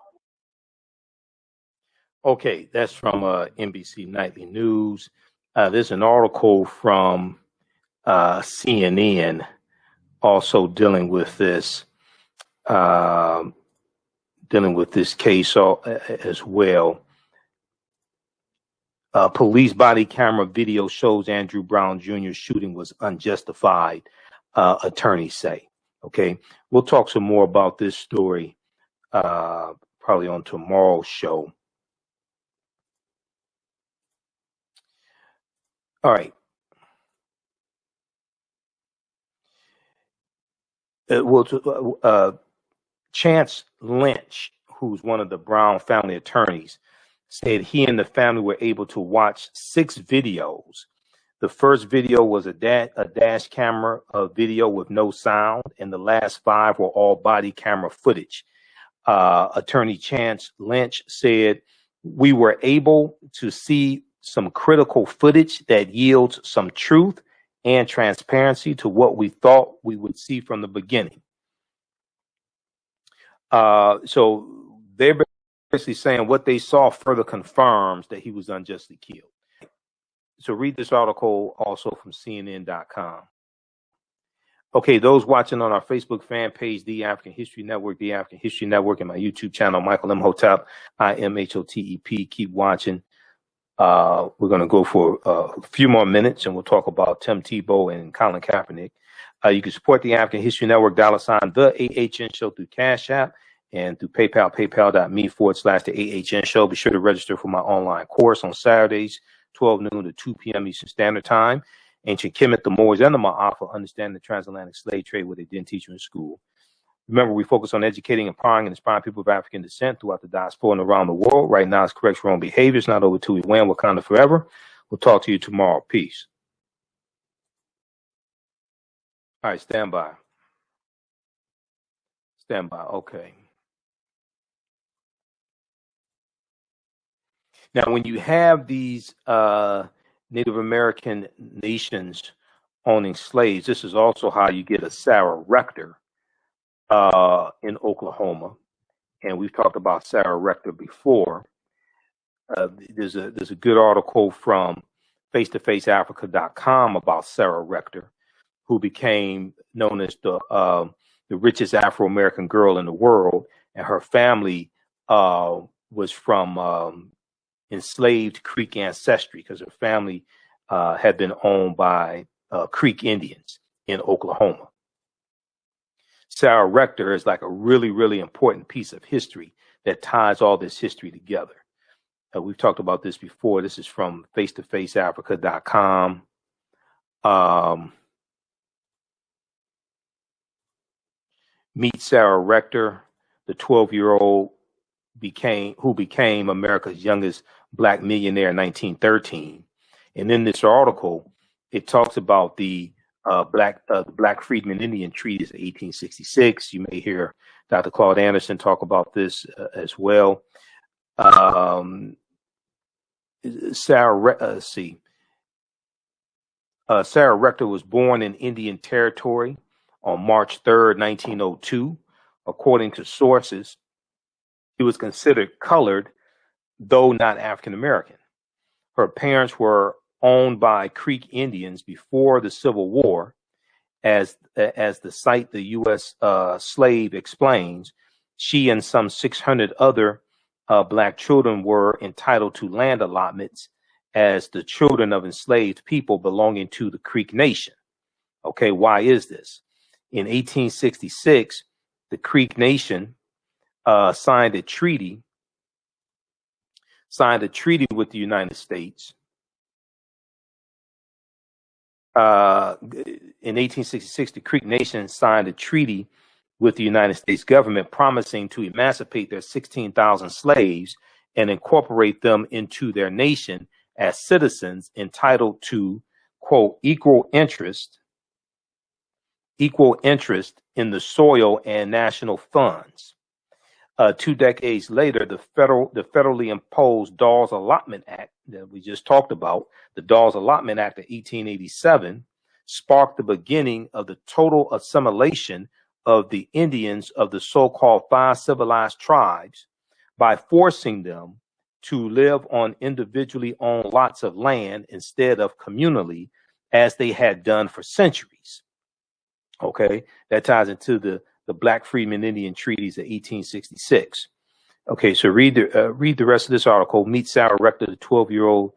Okay, that's from NBC Nightly News. There's an article from CNN also dealing with this case as well. Police body camera video shows Andrew Brown Jr. shooting was unjustified, attorneys say. Okay, we'll talk some more about this story probably on tomorrow's show. All right. Chance Lynch, who's one of the Brown family attorneys, said he and the family were able to watch 6 videos. The first video was a dash camera video with no sound, and the last 5 were all body camera footage. Attorney Chance Lynch said, "We were able to see some critical footage that yields some truth and transparency to what we thought we would see from the beginning." So they're basically saying what they saw further confirms that he was unjustly killed. So read this article also from CNN.com. Okay, those watching on our Facebook fan page, The African History Network, The African History Network, and my YouTube channel, Michael Imhotep, IMHOTEP, keep watching. We're going to go for a few more minutes, and we'll talk about Tim Tebow and Colin Kaepernick. You can support the African History Network, $ the AHN Show through Cash App and through PayPal, paypal.me/the AHN Show. Be sure to register for my online course on Saturdays, 12 noon to 2 p.m. Eastern Standard Time. Ancient Kemet, the Moors, and the Maafa understand the transatlantic slave trade, what they didn't teach you in school. Remember, we focus on educating, empowering, and inspiring people of African descent throughout the diaspora and around the world. Right now, it's correct wrong behaviors, not over till we win. Wakanda forever. We'll talk to you tomorrow. Peace. All right, stand by. Stand by. Okay. Now, when you have these Native American nations owning slaves, this is also how you get a Sarah Rector in Oklahoma. And we've talked about Sarah Rector before. There's a good article from face-to-faceafrica.com about Sarah Rector, who became known as the richest Afro-American girl in the world, and her family was from enslaved Creek ancestry, because her family had been owned by Creek Indians in Oklahoma. Sarah Rector is like a really, really important piece of history that ties all this history together. We've talked about this before. This is from face-to-faceafrica.com. Meet Sarah Rector, the 12-year-old who became America's youngest black millionaire in 1913. And in this article, it talks about the Black Freedmen Indian Treaties of 1866. You may hear Dr. Claude Anderson talk about this as well. Sarah Rector was born in Indian Territory on March 3rd, 1902. According to sources, he was considered colored, though not African American. Her parents were owned by Creek Indians before the Civil War. As the site the U.S. Slave explains, she and some 600 other black children were entitled to land allotments as the children of enslaved people belonging to the Creek Nation. Okay, why is this? In 1866, the Creek Nation signed a treaty with the United States. In 1866, the Creek Nation signed a treaty with the United States government promising to emancipate their 16,000 slaves and incorporate them into their nation as citizens entitled to, quote, equal interest in the soil and national funds. 2 decades later, the federally imposed Dawes Allotment Act that we just talked about, the Dawes Allotment Act of 1887, sparked the beginning of the total assimilation of the Indians of the so-called 5 civilized tribes by forcing them to live on individually owned lots of land instead of communally, as they had done for centuries. Okay, that ties into the Black Freedmen Indian Treaties of 1866. Okay, so read the rest of this article. Meet Sarah Rector, the 12-year-old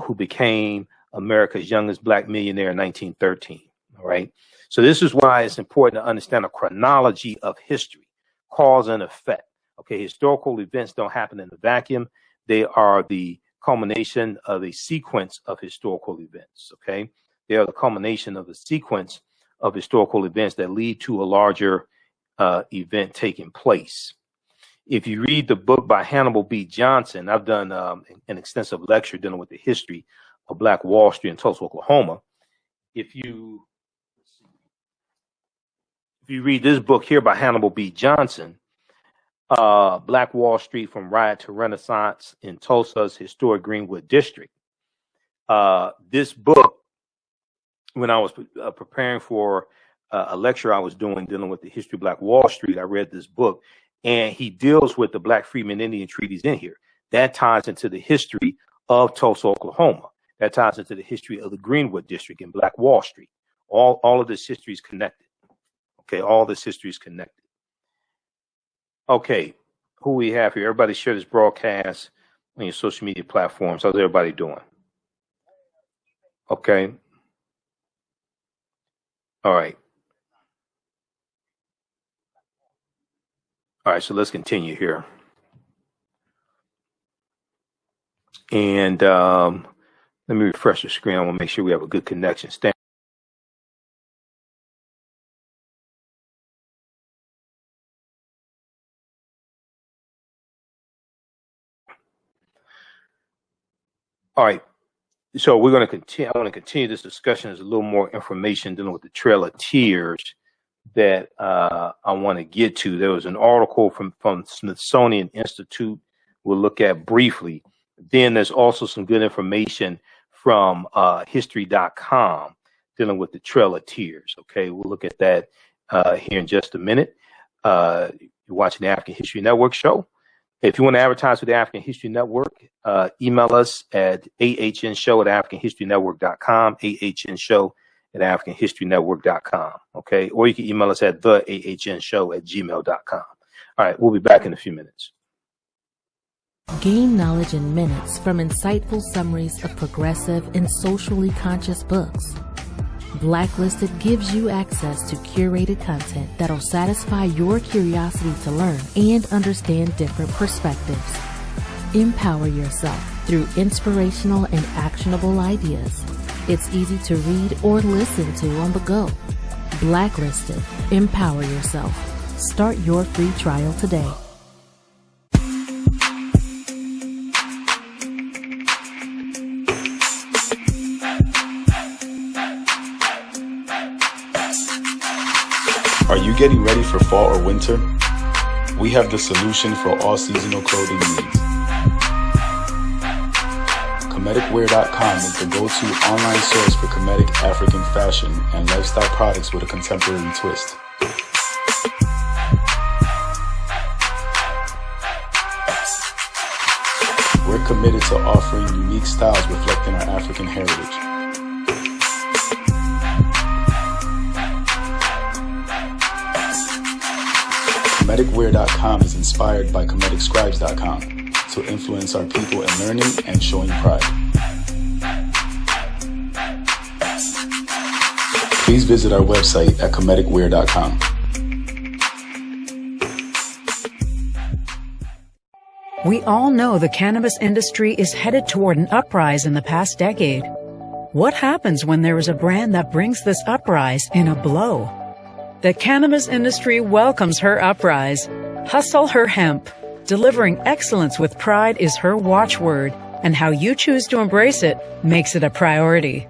who became America's youngest black millionaire in 1913. All right, so this is why it's important to understand a chronology of history, cause and effect. Okay, historical events don't happen in a vacuum. They are the culmination of a sequence of historical events. Okay, they are the culmination of a sequence of historical events that lead to a larger event taking place. If you read the book by Hannibal B. Johnson, I've done an extensive lecture dealing with the history of Black Wall Street in Tulsa, Oklahoma. If you read this book here by Hannibal B. Johnson, Black Wall Street from Riot to Renaissance in Tulsa's historic Greenwood District. This book, when I was preparing for a lecture I was doing dealing with the history of Black Wall Street, I read this book, and he deals with the Black Freedmen Indian Treaties in here. That ties into the history of Tulsa, Oklahoma. That ties into the history of the Greenwood District and Black Wall Street. All of this history is connected. Okay, all this history is connected. Okay, who we have here? Everybody share this broadcast on your social media platforms. How's everybody doing? Okay. All right. All right, so let's continue here. And let me refresh the screen. I want to make sure we have a good connection. All right. So we're going to continue. I want to continue this discussion. There's a little more information dealing with the Trail of Tears that I want to get to. There was an article from Smithsonian Institute we'll look at briefly. Then there's also some good information from history.com dealing with the Trail of Tears. Okay, we'll look at that here in just a minute. You're watching the African History Network show. If you want to advertise with the African History Network, email us at AHNshow@AfricanHistoryNetwork.com, AHNshow@AfricanHistoryNetwork.com. Okay, or you can email us at TheAHNshow@gmail.com. All right, we'll be back in a few minutes. Gain knowledge in minutes from insightful summaries of progressive and socially conscious books. Blacklisted gives you access to curated content that'll satisfy your curiosity to learn and understand different perspectives. Empower yourself through inspirational and actionable ideas. It's easy to read or listen to on the go. Blacklisted. Empower yourself. Start your free trial today. Are you getting ready for fall or winter? We have the solution for all seasonal clothing needs. Kemeticwear.com is the go-to online source for Kemetic African fashion and lifestyle products with a contemporary twist. We're committed to offering unique styles reflecting our African heritage. Kemeticwear.com is inspired by KemeticScribes.com to influence our people in learning and showing pride. Please visit our website at Kemeticwear.com. We all know the cannabis industry is headed toward an uprise in the past decade. What happens when there is a brand that brings this uprise in a blow? The cannabis industry welcomes her uprise. Hustle her hemp. Delivering excellence with pride is her watchword, and how you choose to embrace it makes it a priority.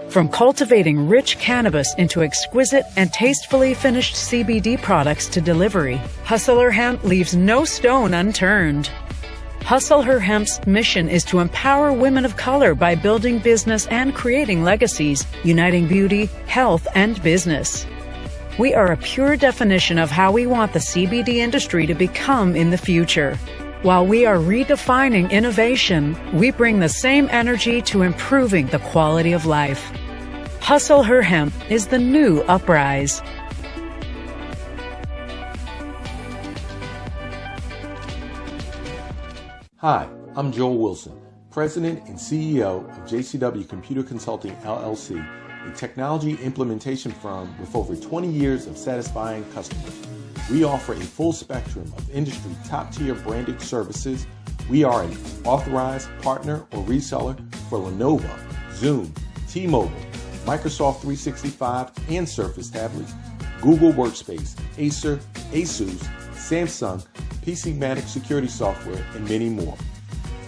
From cultivating rich cannabis into exquisite and tastefully finished CBD products to delivery, Hustle Her Hemp leaves no stone unturned. Hustle Her Hemp's mission is to empower women of color by building business and creating legacies, uniting beauty, health, and business. We are a pure definition of how we want the CBD industry to become in the future. While we are redefining innovation, we bring the same energy to improving the quality of life. Hustle Her Hemp is the new uprise. Hi, I'm Joel Wilson, President and CEO of JCW Computer Consulting LLC, a technology implementation firm with over 20 years of satisfying customers. We offer a full spectrum of industry top-tier branded services. We are an authorized partner or reseller for Lenovo, Zoom, T-Mobile, Microsoft 365 and Surface tablets, Google Workspace, Acer, Asus, Samsung, PCmatic security software, and many more.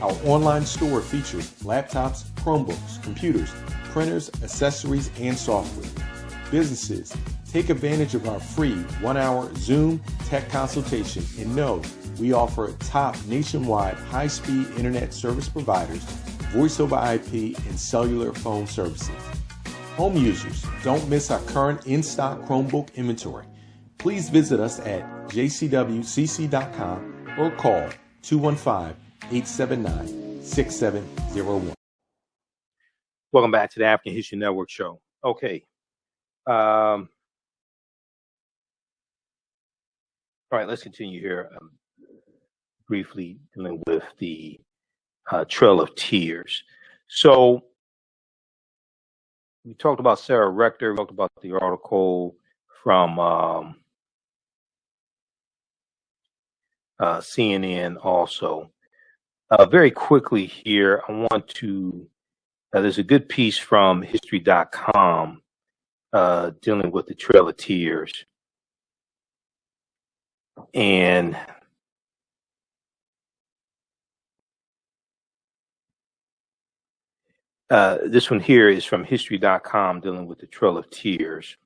Our online store features laptops, Chromebooks, computers, printers, accessories, and software. Businesses, take advantage of our free 1-hour Zoom tech consultation and know we offer top nationwide high-speed internet service providers, voice over IP, and cellular phone services. Home users, don't miss our current in-stock Chromebook inventory. Please visit us at jcwcc.com or call 215-879-6701. Welcome back to the African History Network show. Okay. All right, let's continue here. Briefly dealing with the Trail of Tears. So we talked about Sarah Rector, we talked about the article from CNN also. Very quickly here, I want to, there's a good piece from history.com dealing with the Trail of Tears. And This one here is from history.com dealing with the Trail of Tears.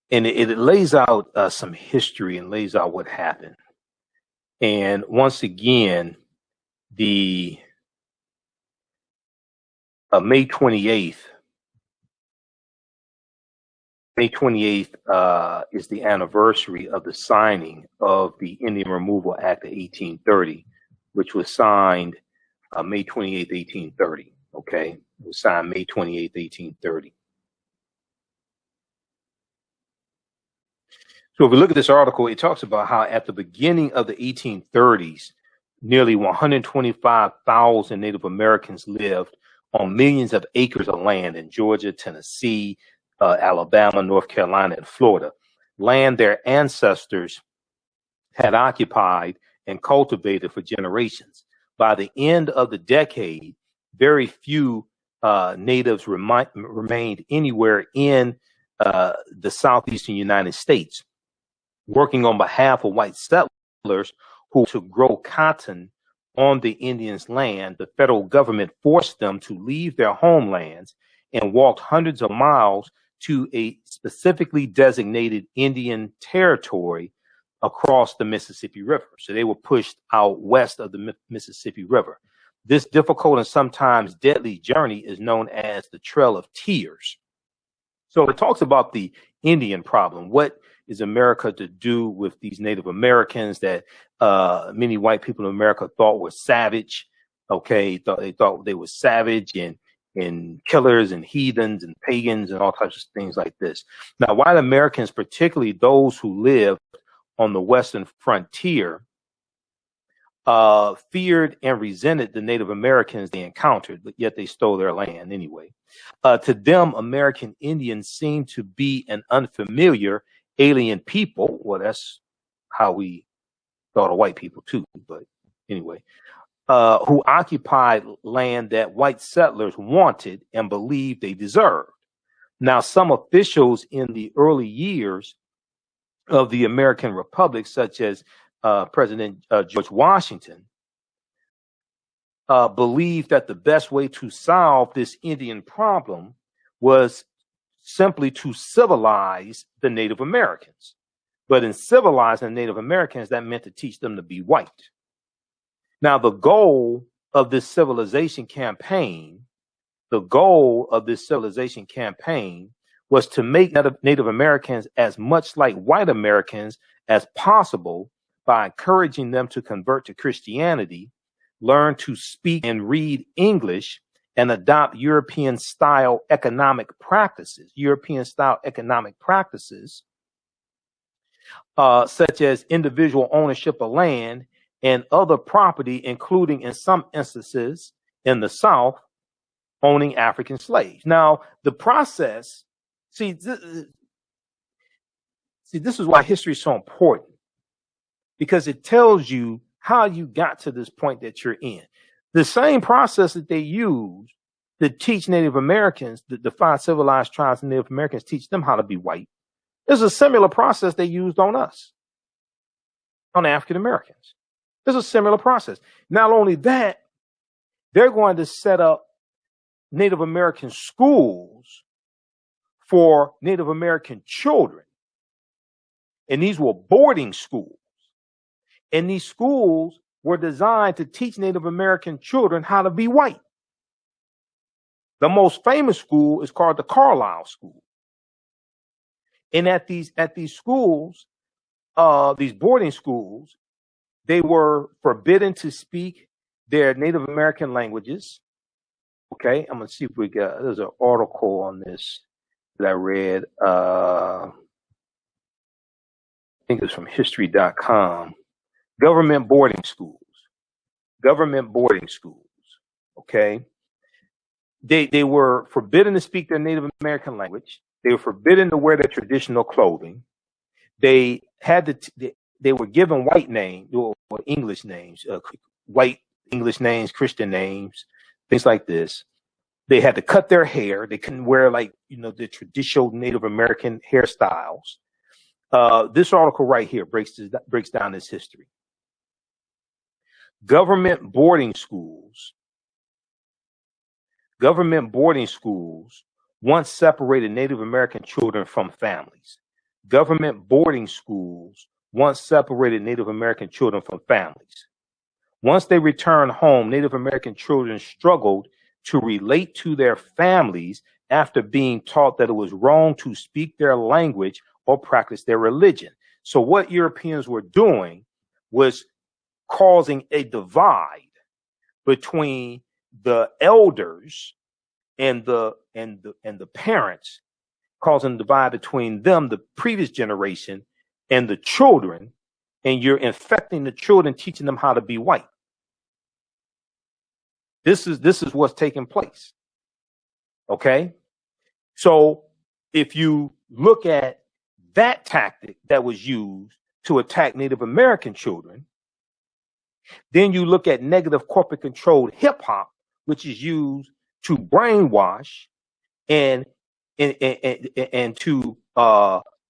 And it lays out some history and lays out what happened. And once again, the May 28th is the anniversary of the signing of the Indian Removal Act of 1830, which was signed May 28th, 1830. Okay, it was signed May 28th, 1830. So if we look at this article, it talks about how at the beginning of the 1830s, nearly 125,000 Native Americans lived on millions of acres of land in Georgia, Tennessee, Alabama, North Carolina, and Florida, land their ancestors had occupied and cultivated for generations. By the end of the decade, very few natives remained anywhere in the southeastern United States, working on behalf of white settlers who to grow cotton on the Indians' land. The federal government forced them to leave their homelands and walked hundreds of miles to a specifically designated Indian territory across the Mississippi River. So they were pushed out west of the Mississippi River. This difficult and sometimes deadly journey is known as the Trail of Tears. So it talks about the Indian problem. What is America to do with these Native Americans that many white people in America thought were savage? Okay, they thought they were savage and killers and heathens and pagans and all types of things like this. Now, white Americans, particularly those who lived on the western frontier, feared and resented the Native Americans they encountered, but yet they stole their land anyway. To them, American Indians seemed to be an unfamiliar alien people. Well, that's how we thought of white people too, but anyway, who occupied land that white settlers wanted and believed they deserved. Now, some officials in the early years of the American Republic, such as President George Washington, believed that the best way to solve this Indian problem was simply to civilize the Native Americans. But in civilizing Native Americans, that meant to teach them to be white. Now, the goal of this civilization campaign was to make Native Americans as much like white Americans as possible by encouraging them to convert to Christianity, learn to speak and read English, and adopt European-style economic practices, such as individual ownership of land and other property, including, in some instances in the South, owning African slaves. Now, the process, this is why history is so important, because it tells you how you got to this point that you're in. The same process that they used to teach Native Americans, the five civilized tribes of Native Americans, teach them how to be white. There's a similar process they used on us, on African Americans. There's a similar process. Not only that, they're going to set up Native American schools for Native American children. And these were boarding schools. And these schools were designed to teach Native American children how to be white. The most famous school is called the Carlisle School. And at these schools, these boarding schools, they were forbidden to speak their Native American languages. Okay, I'm gonna see if we got. There's an article on this that I read. I think it's from history.com. Government boarding schools. Okay. They were forbidden to speak their Native American language. They were forbidden to wear their traditional clothing. They had they were given white names or English names, white English names, Christian names, things like this. They had to cut their hair. They couldn't wear the traditional Native American hairstyles. This article right here breaks down this history. Government boarding schools once separated Native American children from families. Government boarding schools once separated Native American children from families. Once they returned home, Native American children struggled to relate to their families after being taught that it was wrong to speak their language or practice their religion. So what Europeans were doing was causing a divide between the elders and the parents, causing a divide between them, the previous generation, and the children, and you're infecting the children, teaching them how to be white. This is what's taking place. Okay? So if you look at that tactic that was used to attack Native American children, then you look at negative corporate controlled hip hop, which is used to brainwash and to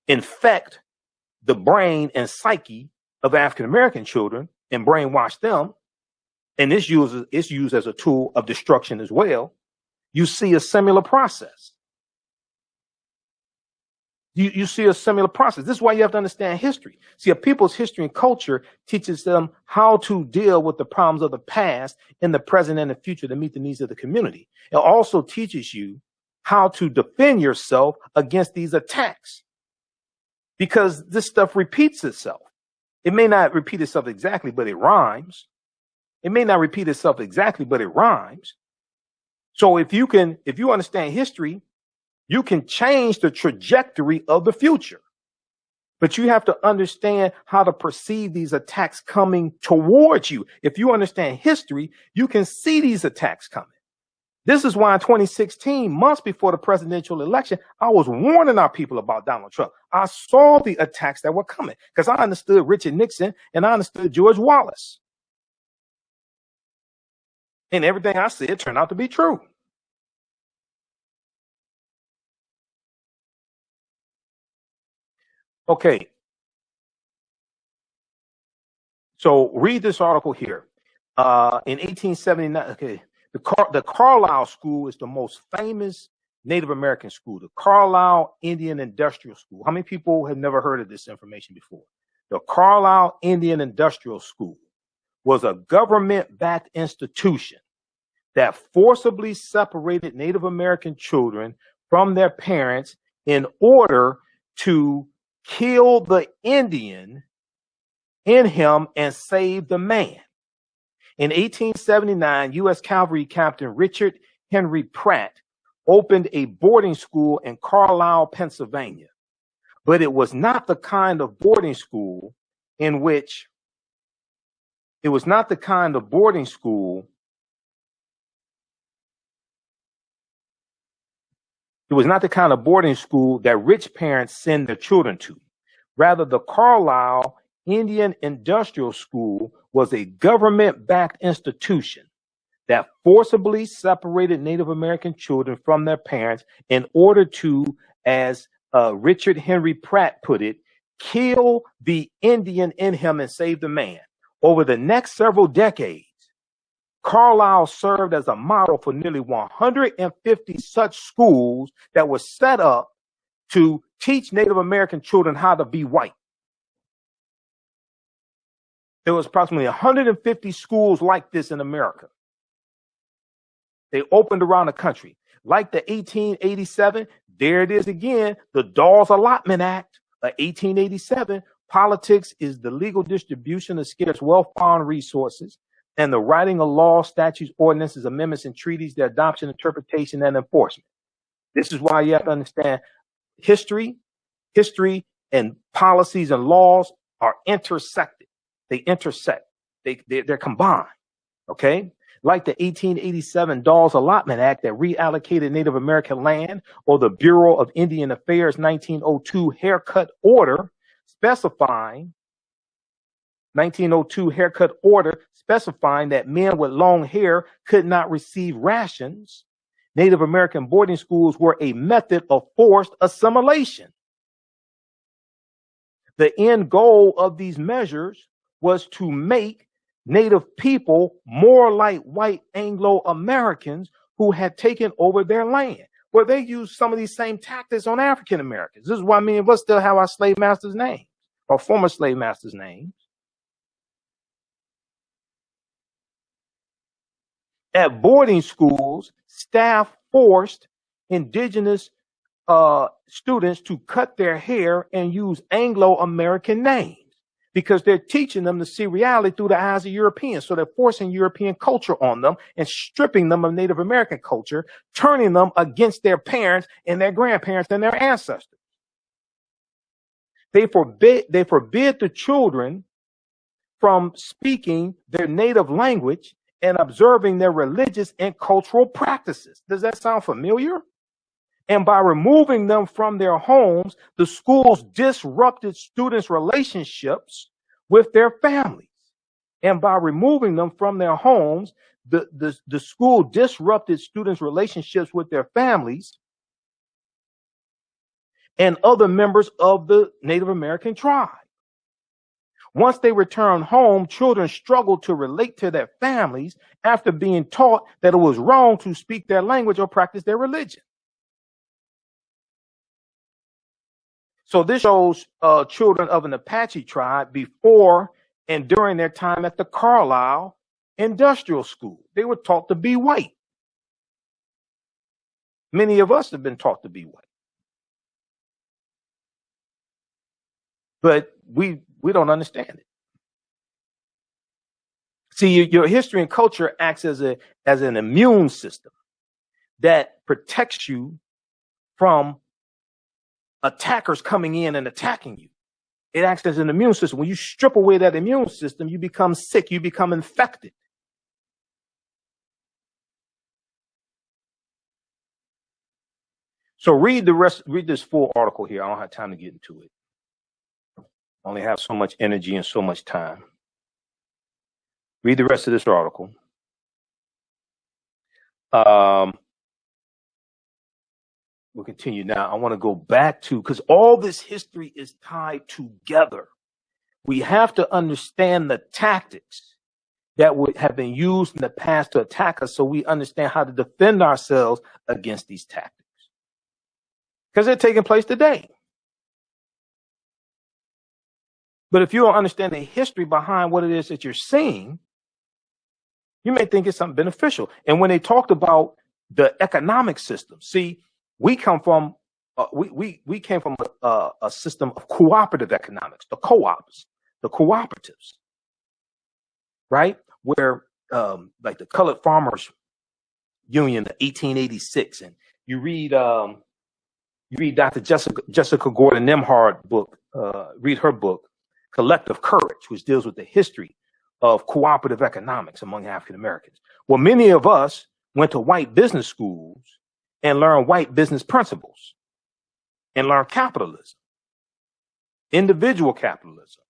infect the brain and psyche of African American children and brainwash them. And it's used as a tool of destruction as well. You see a similar process. You see a similar process. This is why you have to understand history. See, a people's history and culture teaches them how to deal with the problems of the past in the present and the future to meet the needs of the community. It also teaches you how to defend yourself against these attacks, because this stuff repeats itself. It may not repeat itself exactly, but it rhymes. It may not repeat itself exactly, but it rhymes. So if you understand history, you can change the trajectory of the future. But you have to understand how to perceive these attacks coming towards you. If you understand history, you can see these attacks coming. This is why in 2016, months before the presidential election, I was warning our people about Donald Trump. I saw the attacks that were coming because I understood Richard Nixon and I understood George Wallace. And everything I said turned out to be true. Okay. So read this article here. In 1879, okay, the Carlisle School is the most famous Native American school, the Carlisle Indian Industrial School. How many people have never heard of this information before? The Carlisle Indian Industrial School was a government-backed institution that forcibly separated Native American children from their parents in order to kill the Indian in him and save the man. In 1879, U.S. Cavalry Captain Richard Henry Pratt opened a boarding school in Carlisle, Pennsylvania. But it was not the kind of boarding school in which that rich parents send their children to. Rather, the Carlisle Indian Industrial School was a government-backed institution that forcibly separated Native American children from their parents in order to, as Richard Henry Pratt put it, kill the Indian in him and save the man. Over the next several decades, Carlisle served as a model for nearly 150 such schools that were set up to teach Native American children how to be white. There was approximately 150 schools like this in America. They opened around the country. Like the 1887, there it is again, the Dawes Allotment Act of 1887. Politics is the legal distribution of scarce wealth, foreign resources, and the writing of laws, statutes, ordinances, amendments, and treaties, their adoption, interpretation, and enforcement. This is why you have to understand history and policies and laws are intersected. They intersect. They're combined. Okay? Like the 1887 Dawes Allotment Act that reallocated Native American land, or the Bureau of Indian Affairs 1902 haircut order specifying that men with long hair could not receive rations. Native American boarding schools were a method of forced assimilation. The end goal of these measures was to make Native people more like white Anglo-Americans who had taken over their land. Well, they used some of these same tactics on African Americans. This is why many of us still have our slave masters' names, or former slave masters' names. At boarding schools, staff forced indigenous students to cut their hair and use Anglo-American names because they're teaching them to see reality through the eyes of Europeans. So they're forcing European culture on them and stripping them of Native American culture, turning them against their parents and their grandparents and their ancestors. They forbid the children from speaking their native language and observing their religious and cultural practices. Does that sound familiar? And by removing them from their homes, the schools disrupted students' relationships with their families. And by removing them from their homes, the school disrupted students' relationships with their families and other members of the Native American tribe. Once they returned home, children struggled to relate to their families after being taught that it was wrong to speak their language or practice their religion. So this shows children of an Apache tribe before and during their time at the Carlisle Industrial School. They were taught to be white. Many of us have been taught to be white. But we don't understand it. See, your history and culture acts as an immune system that protects you from attackers coming in and attacking you. It acts as an immune system. When you strip away that immune system, you become sick, you become infected. So read this full article here. I don't have time to get into it. I only have so much energy and so much time. Read the rest of this article. We'll continue now. I want to go back to, because all this history is tied together. We have to understand the tactics that would have been used in the past to attack us so we understand how to defend ourselves against these tactics. Because they're taking place today. But if you don't understand the history behind what it is that you're seeing, you may think it's something beneficial. And when they talked about the economic system, see, we come from we came from a system of cooperative economics, the co-ops, the cooperatives, right? Where like the Colored Farmers Union, the 1886, and you read Dr. Jessica Gordon Nembhard book, read her book, Collective Courage, which deals with the history of cooperative economics among African Americans. Well, many of us went to white business schools and learned white business principles and learned capitalism, individual capitalism.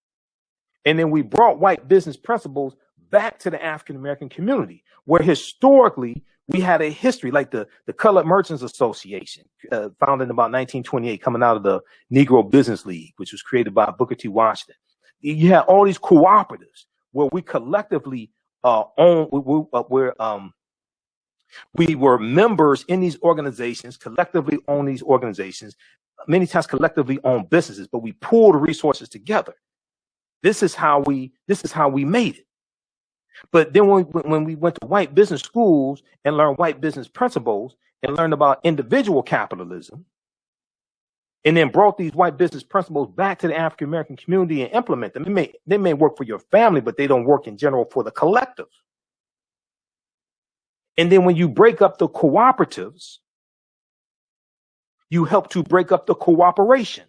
And then we brought white business principles back to the African American community, where historically we had a history, like the Colored Merchants Association, founded in about 1928, coming out of the Negro Business League, which was created by Booker T. Washington. You had all these cooperatives where we collectively we were members in these organizations, collectively own these organizations, many times collectively own businesses, but we pooled resources together. This is how we made it. But then when we went to white business schools and learned white business principles and learned about individual capitalism, and then brought these white business principles back to the African American community and implement them, they may work for your family, but they don't work in general for the collective. And then when you break up the cooperatives, you help to break up the cooperation.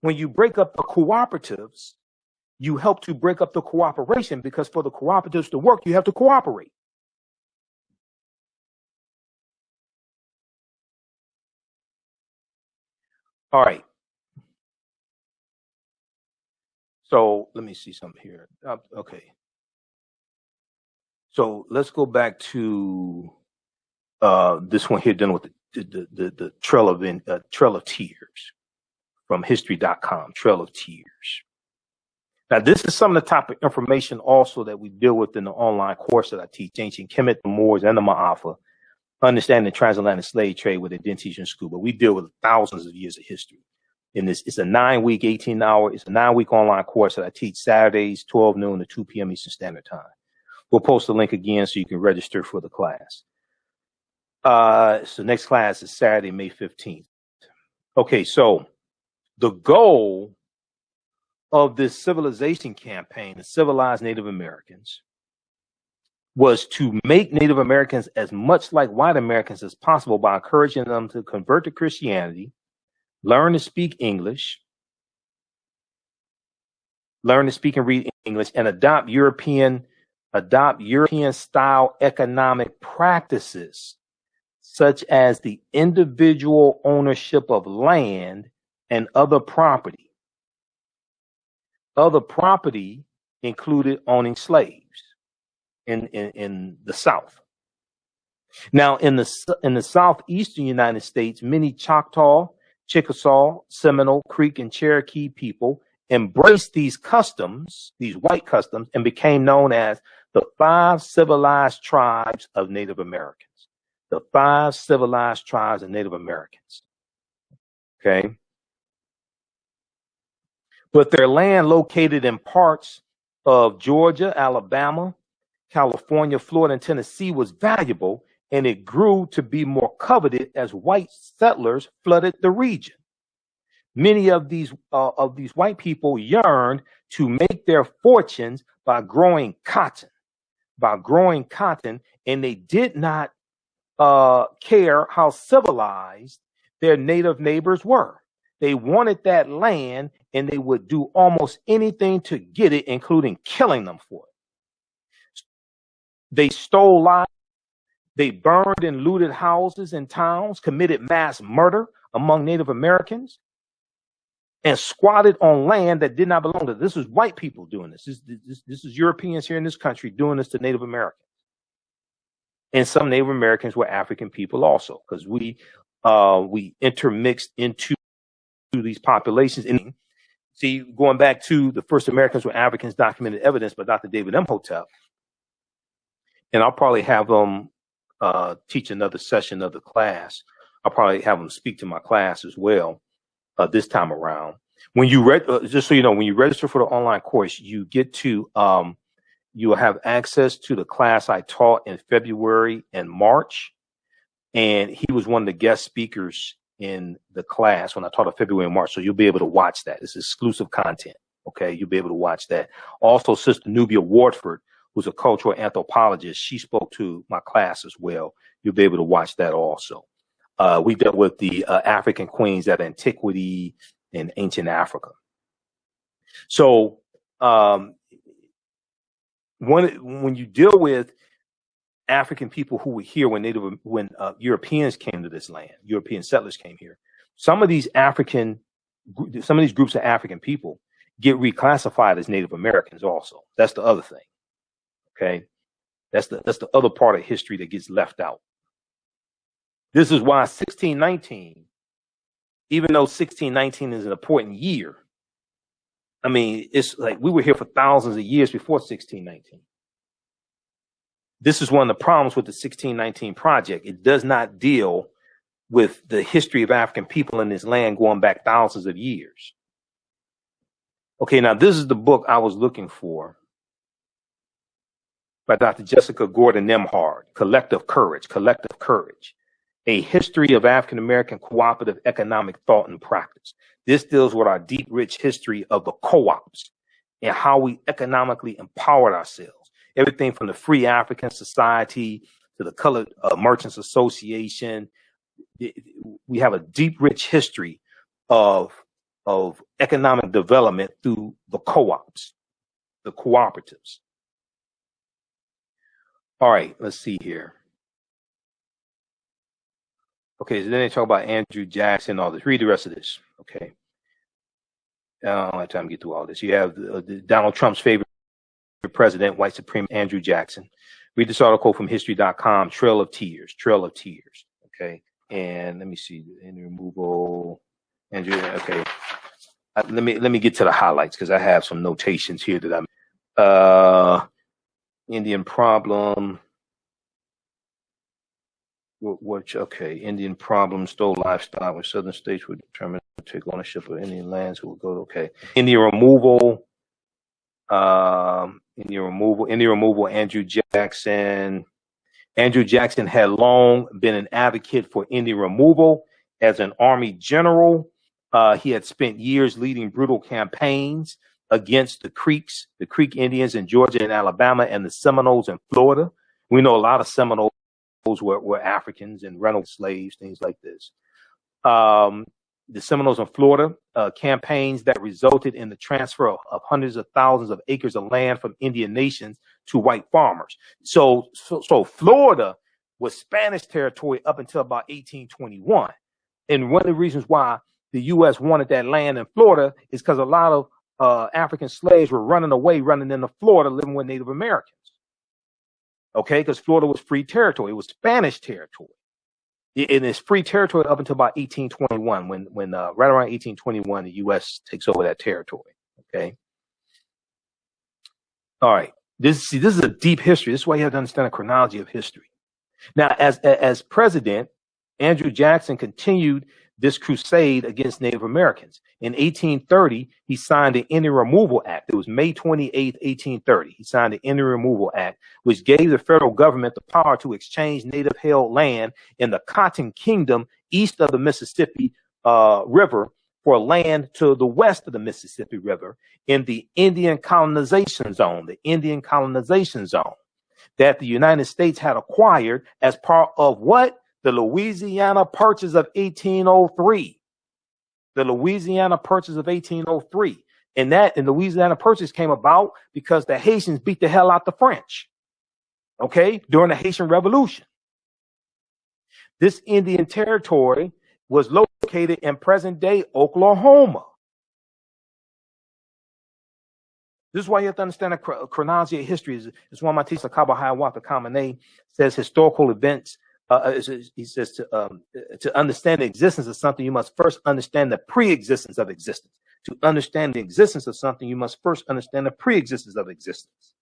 When you break up the cooperatives, you help to break up the cooperation, because for the cooperatives to work, you have to cooperate. All right. So let me see something here. Okay. So let's go back to this one here, dealing with the Trail of Tears from history.com, Trail of Tears. Now, this is some of the type of information also that we deal with in the online course that I teach, Ancient Kemet, the Moors, and the Maafa, Understanding the Transatlantic Slave Trade with a didn't teach in school. But we deal with thousands of years of history. In this, it's a 9-week, 18-hour, it's a 9-week online course that I teach Saturdays, 12 noon to 2 p.m. Eastern Standard Time. We'll post the link again so you can register for the class. So next class is Saturday, May 15th. Okay, so the goal of this civilization campaign to civilize Native Americans was to make Native Americans as much like white Americans as possible by encouraging them to convert to Christianity, learn to speak English, learn to speak and read English, and adopt European style economic practices, such as the individual ownership of land and other property. Other property included owning slaves in the South. Now, in the southeastern United States, many Choctaw, Chickasaw, Seminole, Creek, and Cherokee people embraced these customs, these white customs, and became known as the 5 civilized tribes of Native Americans. The 5 civilized tribes of Native Americans. Okay. But their land located in parts of Georgia, Alabama, California, Florida, and Tennessee was valuable, and it grew to be more coveted as white settlers flooded the region. Many of these white people yearned to make their fortunes by growing cotton, and they did not care how civilized their native neighbors were. They wanted that land, and they would do almost anything to get it, including killing them for it. They stole lives. They burned and looted houses and towns, committed mass murder among Native Americans, and squatted on land that did not belong to them. This is white people doing this. This is Europeans here in this country doing this to Native Americans. And some Native Americans were African people also, because we intermixed into these populations. And see, going back to the first Americans were Africans, documented evidence by Dr. David Imhotep. And I'll probably have them teach another session of the class. I'll probably have them speak to my class as well this time around. When you just so you know, when you register for the online course, you get to you will have access to the class I taught in February and March, and he was one of the guest speakers in the class when I taught in February and March. So you'll be able to watch that. It's exclusive content. Okay, you'll be able to watch that. Also, Sister Nubia Wardford, who's a cultural anthropologist, she spoke to my class as well. You'll be able to watch that also. We dealt with the African queens at antiquity in ancient Africa. So when you deal with African people who were here when Europeans came to this land, European settlers came here, some of these groups of African people get reclassified as Native Americans also. That's the other thing. Okay, that's the other part of history that gets left out. This is why 1619, even though 1619 is an important year, I mean, it's like we were here for thousands of years before 1619. This is one of the problems with the 1619 project. It does not deal with the history of African people in this land going back thousands of years. Okay, now this is the book I was looking for by Dr. Jessica Gordon Nemhard, Collective Courage, A History of African American Cooperative Economic Thought and Practice. This deals with our deep, rich history of the co-ops and how we economically empowered ourselves. Everything from the Free African Society to the Colored Merchants Association. We have a deep, rich history of economic development through the co-ops, the cooperatives. All right, let's see here. Okay, so then they talk about Andrew Jackson and all this. Read the rest of this. Okay. I don't have time to get through all this. You have Donald Trump's favorite president, white supremacist Andrew Jackson. Read this article from history.com, Trail of Tears. Okay. And let me see. Any removal. Andrew, okay. let me get to the highlights because I have some notations here that I'm Indian problem. Okay, Indian problem, stole livestock when southern states were determined to take ownership of Indian lands who would go, okay. Indian removal, Andrew Jackson. Andrew Jackson had long been an advocate for Indian removal as an Army general. He had spent years leading brutal campaigns against the Creek Indians in Georgia and Alabama and the Seminoles in Florida. We know a lot of Seminoles were Africans and rental slaves, things like this. The Seminoles in Florida, campaigns that resulted in the transfer of hundreds of thousands of acres of land from Indian nations to white farmers. So Florida was Spanish territory up until about 1821. And one of the reasons why the U.S. wanted that land in Florida is because a lot of African slaves were running into Florida, living with Native Americans. Okay, because Florida was free territory. It was Spanish territory. And it's free territory up until about 1821, when right around 1821, the U.S. takes over that territory. Okay. All right. This is a deep history. This is why you have to understand the chronology of history. Now, as president, Andrew Jackson continued this crusade against Native Americans. In 1830, he signed the Indian Removal Act. It was May 28th, 1830. He signed the Indian Removal Act, which gave the federal government the power to exchange native-held land in the Cotton Kingdom east of the Mississippi River for land to the west of the Mississippi River in the Indian Colonization Zone, that the United States had acquired as part of what? The Louisiana Purchase of 1803. The Louisiana Purchase of 1803. And the Louisiana Purchase came about because the Haitians beat the hell out the French, okay, during the Haitian Revolution. This Indian territory was located in present-day Oklahoma. This is why you have to understand the chronology of history. It's one of my teachers, Kaba Hiawatha Kamene, says historical events. He says to understand the existence of something, you must first understand the pre-existence of existence. To understand the existence of something, you must first understand the pre-existence of existence.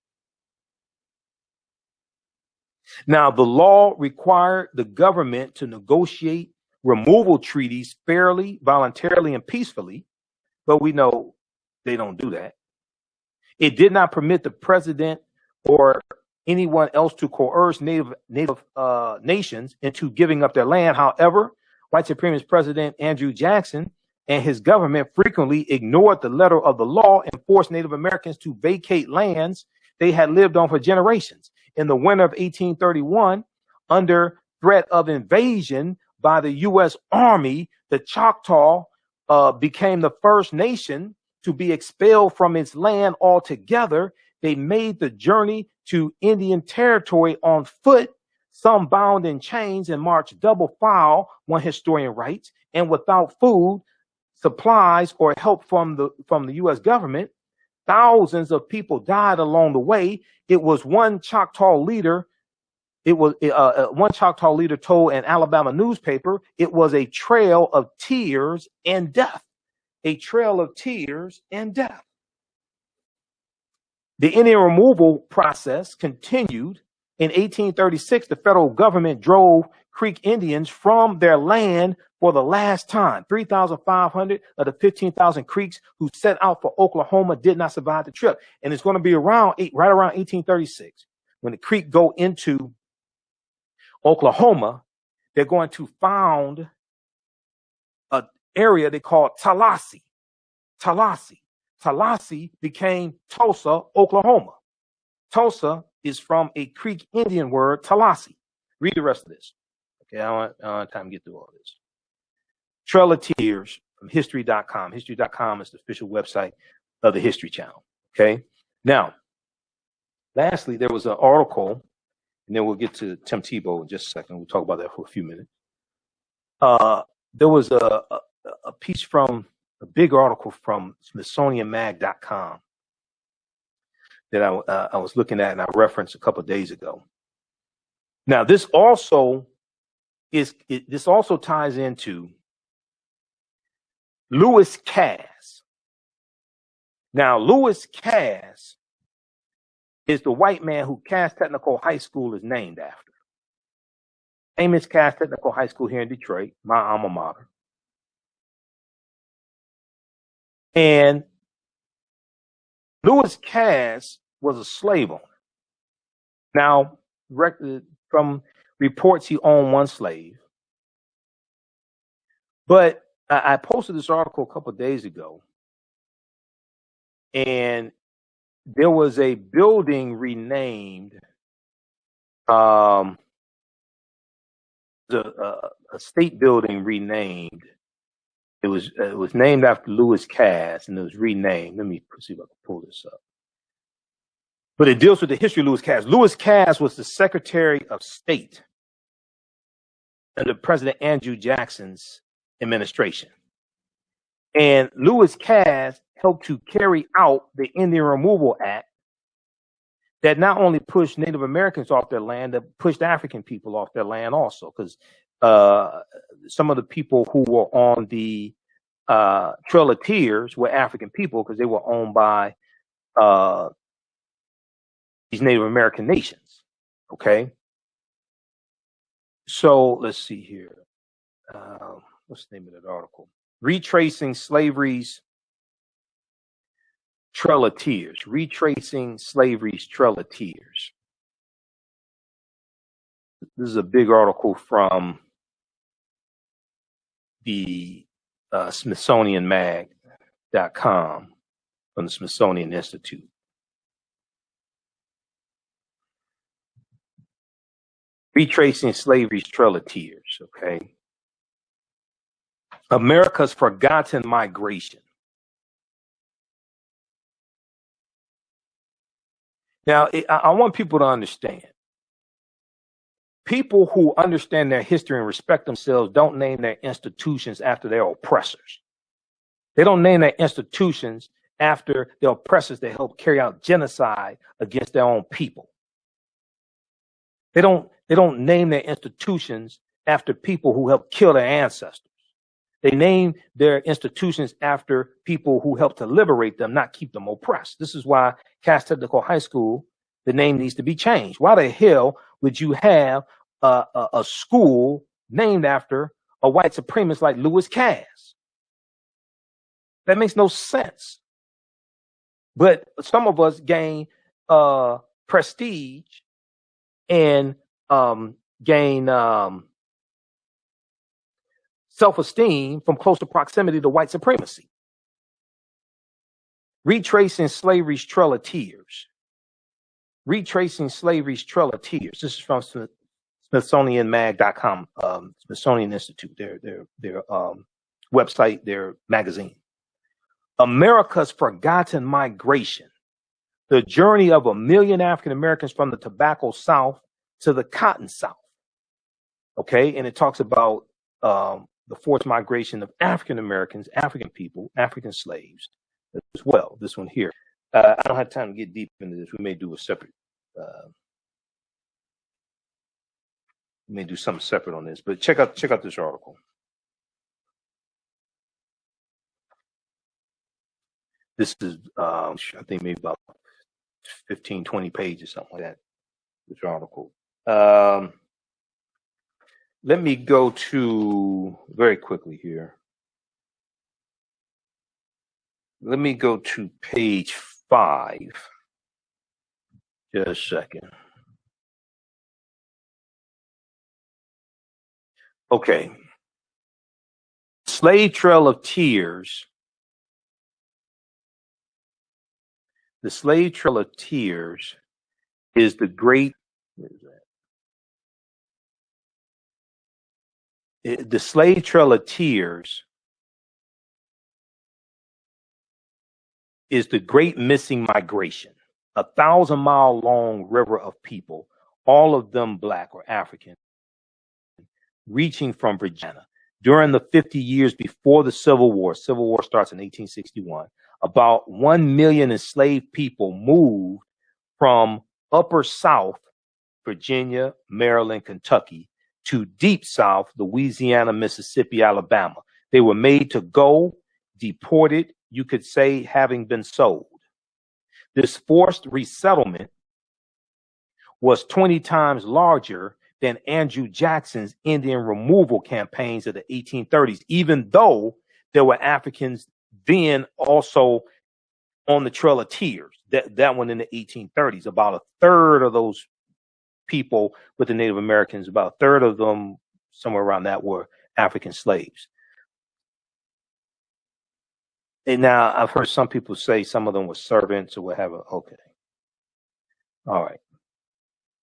Now, the law required the government to negotiate removal treaties fairly, voluntarily, and peacefully, but we know they don't do that. It did not permit the president or anyone else to coerce native nations into giving up their land. However, white supremacist President Andrew Jackson and his government frequently ignored the letter of the law and forced Native Americans to vacate lands they had lived on for generations. In the winter of 1831, under threat of invasion by the U.S. Army, the Choctaw became the first nation to be expelled from its land altogether. They made the journey to Indian territory on foot, some bound in chains, and marched double file, one historian writes, and without food, supplies, or help from the U.S. government. Thousands of people died along the way. It was one Choctaw leader. One Choctaw leader told an Alabama newspaper, it was a trail of tears and death. A trail of tears and death. The Indian removal process continued. In 1836, the federal government drove Creek Indians from their land for the last time. 3,500 of the 15,000 Creeks who set out for Oklahoma did not survive the trip. And it's going to be right around 1836. When the Creek go into Oklahoma, they're going to found an area they call Tallahassee. Tallahassee became Tulsa, Oklahoma. Tulsa is from a Creek Indian word, Tallahassee. Read the rest of this. Okay, I don't have time to get through all this. Trail of Tears from History.com. History.com is the official website of the History Channel. Okay. Now, lastly, there was an article, and then we'll get to Tim Tebow in just a second. We'll talk about that for a few minutes. There was a piece from a big article from SmithsonianMag.com that I was looking at and I referenced a couple of days ago. Now, this also ties into Lewis Cass. Now, Lewis Cass is the white man who Cass Technical High School is named after. Famous Cass Technical High School here in Detroit, my alma mater. And Lewis Cass was a slave owner. Now, from reports, he owned one slave. But I posted this article a couple of days ago, and there was a building renamed, a state building renamed. It was named after Lewis Cass, and it was renamed. Let me see if I can pull this up. But it deals with the history of Lewis Cass. Lewis Cass was the Secretary of State under President Andrew Jackson's administration. And Lewis Cass helped to carry out the Indian Removal Act that not only pushed Native Americans off their land, that pushed African people off their land also, because some of the people who were on the Trail of Tears were African people because they were owned by these Native American nations. Okay. So let's see here. What's the name of that article? Retracing Slavery's Trail of Tears. Retracing Slavery's Trail of Tears. This is a big article from the SmithsonianMag.com from the Smithsonian Institute. Retracing Slavery's Trail of Tears, okay? America's Forgotten Migration. Now, I want people to understand. People who understand their history and respect themselves don't name their institutions after their oppressors. They don't name their institutions after the oppressors that helped carry out genocide against their own people. They don't name their institutions after people who helped kill their ancestors. They name their institutions after people who helped to liberate them, not keep them oppressed. This is why Cass Technical High School, the name needs to be changed. Why the hell would you have a school named after a white supremacist like Lewis Cass? That makes no sense. But some of us gain prestige and gain self-esteem from closer proximity to white supremacy. Retracing Slavery's Trail of Tears. Retracing Slavery's Trail of Tears. This is from SmithsonianMag.com, Smithsonian Institute, their website, their magazine. America's Forgotten Migration. The journey of 1 million African Americans from the tobacco South to the cotton South. Okay, and it talks about the forced migration of African Americans, African people, African slaves as well. This one here. I don't have time to get deep into this. We may do a separate. We may do something separate on this, but check out this article. This is, I think maybe about 15, 20 pages, something like that. This article. Let me go to, very quickly here. Let me go to page 5. Just a second. Okay. Slave Trail of Tears. The Slave Trail of Tears is the great, what is that? The Slave Trail of Tears is the great missing migration, 1,000-mile long river of people, all of them black or African, reaching from Virginia. During the 50 years before the Civil War starts in 1861, about 1 million enslaved people moved from Upper South, Virginia, Maryland, Kentucky, to Deep South, Louisiana, Mississippi, Alabama. They were made to go, deported, you could say, having been sold. This forced resettlement was 20 times larger than Andrew Jackson's Indian removal campaigns of the 1830s, even though there were Africans then also on the Trail of Tears, that one in the 1830s. About a third of those people with the Native Americans, about a third of them, somewhere around that, were African slaves. And now I've heard some people say some of them were servants or whatever. Okay. All right.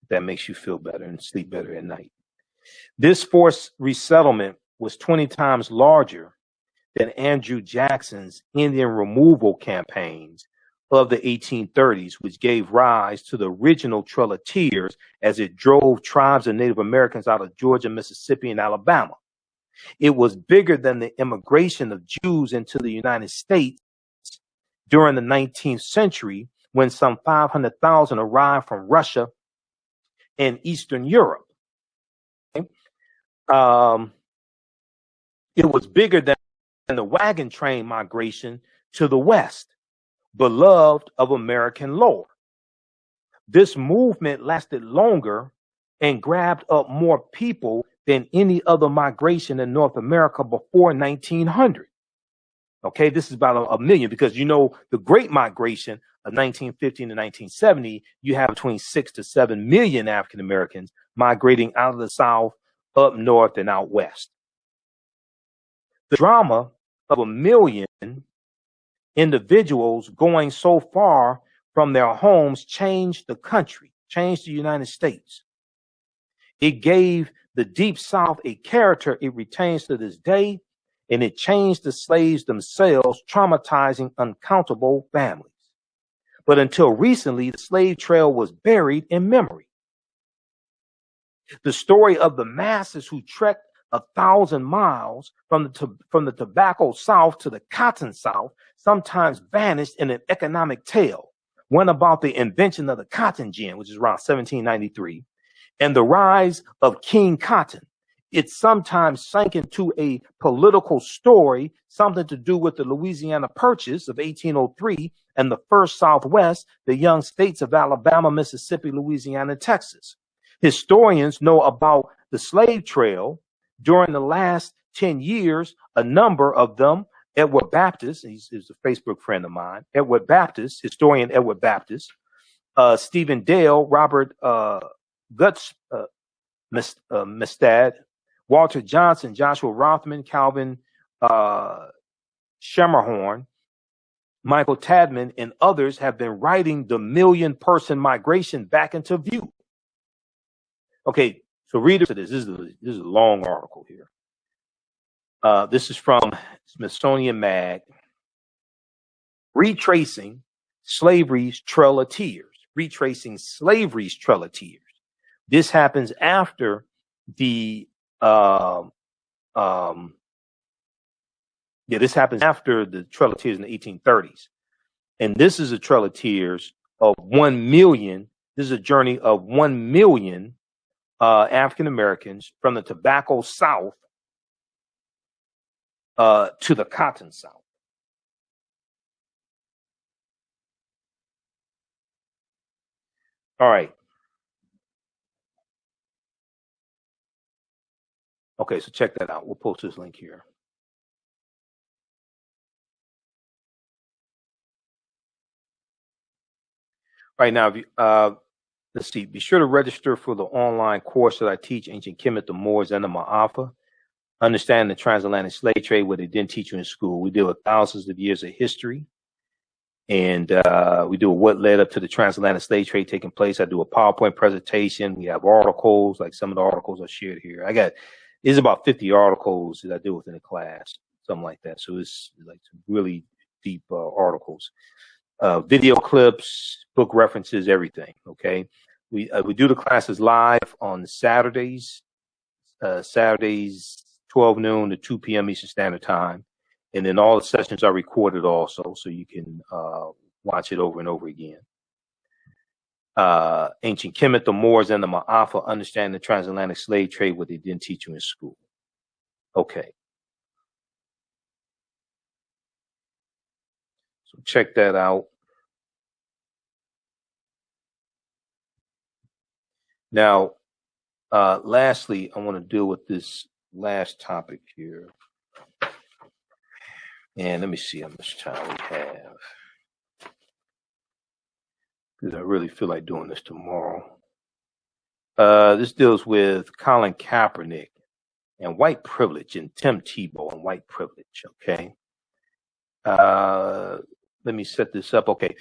That makes you feel better and sleep better at night. This forced resettlement was 20 times larger than Andrew Jackson's Indian removal campaigns of the 1830s, which gave rise to the original Trail of Tears as it drove tribes of Native Americans out of Georgia, Mississippi, and Alabama. It was bigger than the immigration of Jews into the United States during the 19th century, when some 500,000 arrived from Russia and Eastern Europe. Okay? It was bigger than the wagon train migration to the West, beloved of American lore. This movement lasted longer and grabbed up more people than any other migration in North America before 1900. Okay, this is about a million, because you know the Great Migration of 1915 to 1970, you have between 6 to 7 million African Americans migrating out of the South, up north, and out west. The drama of a million individuals going so far from their homes changed the country, changed the United States. It gave the Deep South a character it retains to this day, and it changed the slaves themselves, traumatizing uncountable families. But until recently, the slave trail was buried in memory. The story of the masses who trekked 1,000 miles from the tobacco South to the cotton South sometimes vanished in an economic tale, one about the invention of the cotton gin, which is around 1793, and the rise of King Cotton. It sometimes sank into a political story, something to do with the Louisiana Purchase of 1803 and the first Southwest, the young states of Alabama, Mississippi, Louisiana, and Texas. Historians know about the slave trail during the last 10 years, a number of them. Edward Baptist, he's a Facebook friend of mine, Edward Baptist, historian Edward Baptist, Stephen Dale, Robert Mestad, Walter Johnson, Joshua Rothman, Calvin Schermerhorn, Michael Tadman, and others have been writing the million-person migration back into view. Okay, so read to this. This is a long article here. This is from Smithsonian Mag, Retracing Slavery's Trail of Tears. Retracing Slavery's Trail of Tears. This happens after the this happens after the Trail of Tears in the 1830s. And this is a Trail of Tears of 1 million. This is a journey of 1 million African Americans from the tobacco South to the cotton South. All right. Okay, so check that out. We'll post this link here. Right now, let's see. Be sure to register for the online course that I teach, Ancient Kemet, the Moors, and the Maafa. Understand the transatlantic slave trade, what they didn't teach you in school. We deal with thousands of years of history. And we do what led up to the transatlantic slave trade taking place. I do a PowerPoint presentation. We have articles, like some of the articles I shared here. It's about 50 articles that I do within a class, something like that. So it's like some really deep articles. Video clips, book references, everything. Okay, we do the classes live on Saturdays, 12 noon to 2 p.m. Eastern Standard Time, and then all the sessions are recorded also, so you can watch it over and over again. Ancient Kemet, the Moors, and the Maafa, understand the transatlantic slave trade, what they didn't teach you in school. Okay. So check that out. Now, lastly, I want to deal with this last topic here. And let me see how much time we have, because I really feel like doing this tomorrow. This deals with Colin Kaepernick and white privilege, and Tim Tebow and white privilege, okay? Let me set this up. Okay,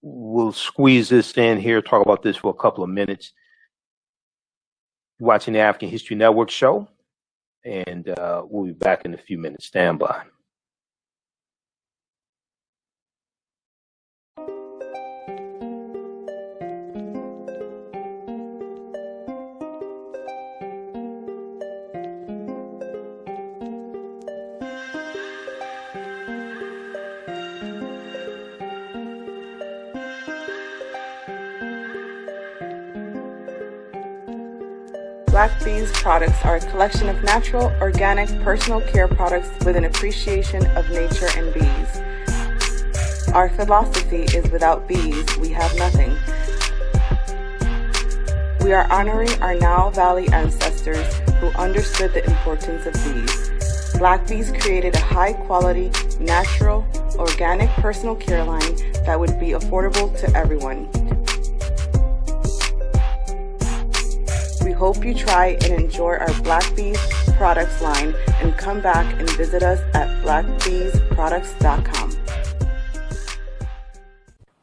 we'll squeeze this in here, talk about this for a couple of minutes. You're watching the African History Network show, and we'll be back in a few minutes. Stand by. Black Bees products are a collection of natural, organic, personal care products with an appreciation of nature and bees. Our philosophy is without bees, we have nothing. We are honoring our Nile Valley ancestors who understood the importance of bees. Black Bees created a high-quality, natural, organic personal care line that would be affordable to everyone. We hope you try and enjoy our Black Bees products line and come back and visit us at blackbeesproducts.com.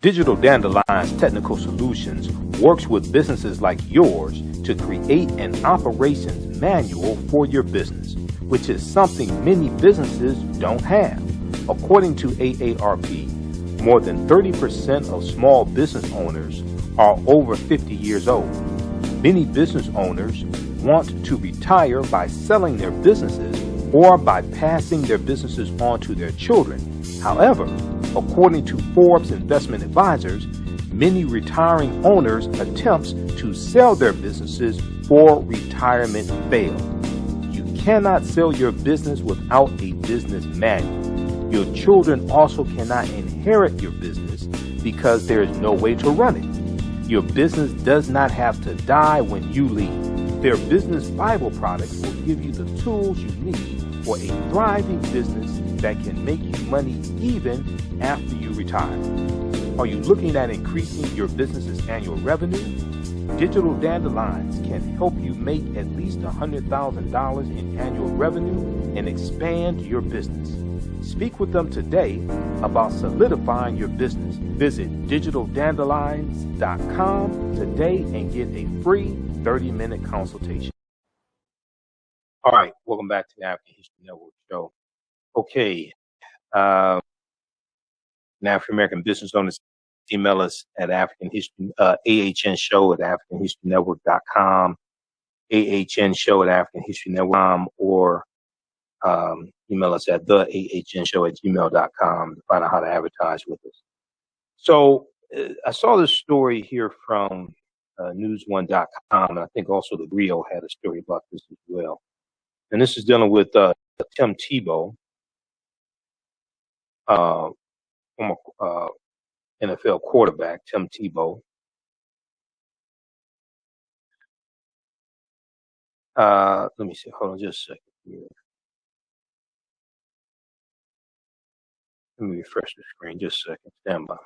Digital Dandelion's Technical Solutions works with businesses like yours to create an operations manual for your business, which is something many businesses don't have. According to AARP, more than 30% of small business owners are over 50 years old. Many business owners want to retire by selling their businesses or by passing their businesses on to their children. However, according to Forbes Investment Advisors, many retiring owners' attempts to sell their businesses for retirement fail. You cannot sell your business without a business manual. Your children also cannot inherit your business because there is no way to run it. Your business does not have to die when you leave. Their business Bible products will give you the tools you need for a thriving business that can make you money even after you retire. Are you looking at increasing your business's annual revenue? Digital Dandelions can help you make at least $100,000 in annual revenue and expand your business. Speak with them today about solidifying your business. Visit digitaldandelions.com today and get a free 30-minute consultation. All right, welcome back to the African History Network show. Okay, African American business owners, email us at African History, AHNshow at AfricanHistoryNetwork.com, AHNshow at AfricanHistoryNetwork.com, or email us at TheAHNshow@gmail.com to find out how to advertise with us. So I saw this story here from news1.com, and I think also the Rio had a story about this as well. And this is dealing with Tim Tebow, former NFL quarterback, Tim Tebow. Let me see. Hold on just a second here. Let me refresh the screen just a second. Stand by.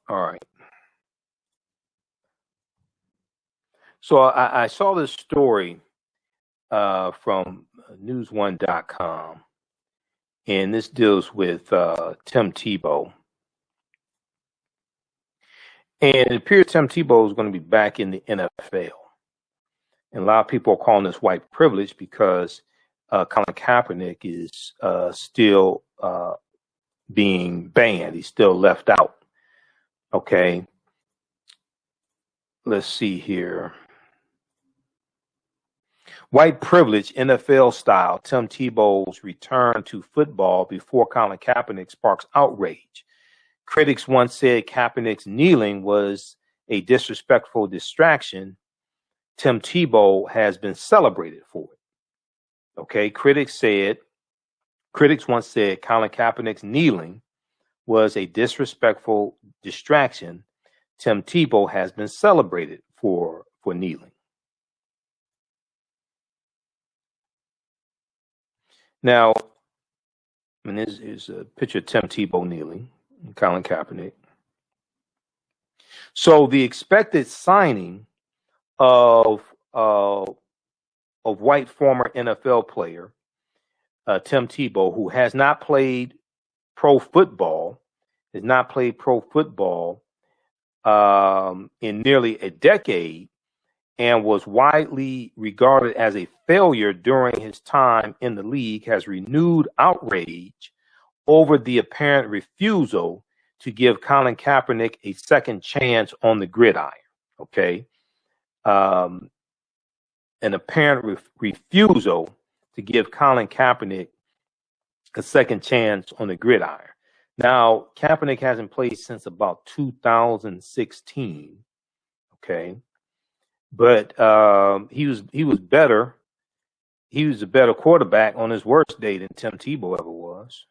All right. So I saw this story from news1.com, and this deals with Tim Tebow. And it appears Tim Tebow is going to be back in the NFL. And a lot of people are calling this white privilege because Colin Kaepernick is still being banned. He's still left out. Okay. Let's see here. White privilege, NFL style, Tim Tebow's return to football before Colin Kaepernick sparks outrage. Critics once said Kaepernick's kneeling was a disrespectful distraction, Tim Tebow has been celebrated for it. Okay, critics once said Colin Kaepernick's kneeling was a disrespectful distraction. Tim Tebow has been celebrated for kneeling. Now, here's a picture of Tim Tebow kneeling, Colin Kaepernick. So the expected signing of white former NFL player Tim Tebow, who has not played pro football, in nearly a decade, and was widely regarded as a failure during his time in the league, has renewed outrage over the apparent refusal to give Colin Kaepernick a second chance on the gridiron. Okay. An apparent refusal to give Colin Kaepernick a second chance on the gridiron. Now, Kaepernick hasn't played since about 2016. Okay. But he was better. He was a better quarterback on his worst day than Tim Tebow ever was.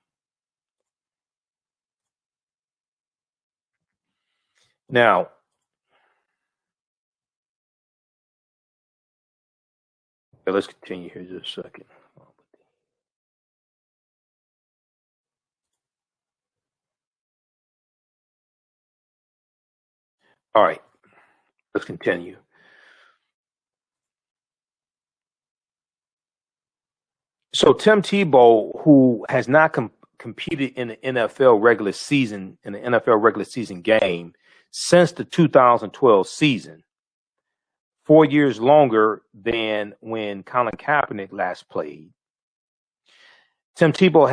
Now, let's continue here just a second. All right, let's continue. So Tim Tebow, who has not competed in the NFL regular season game since the 2012 season, 4 years longer than when Colin Kaepernick last played. Tim Tebow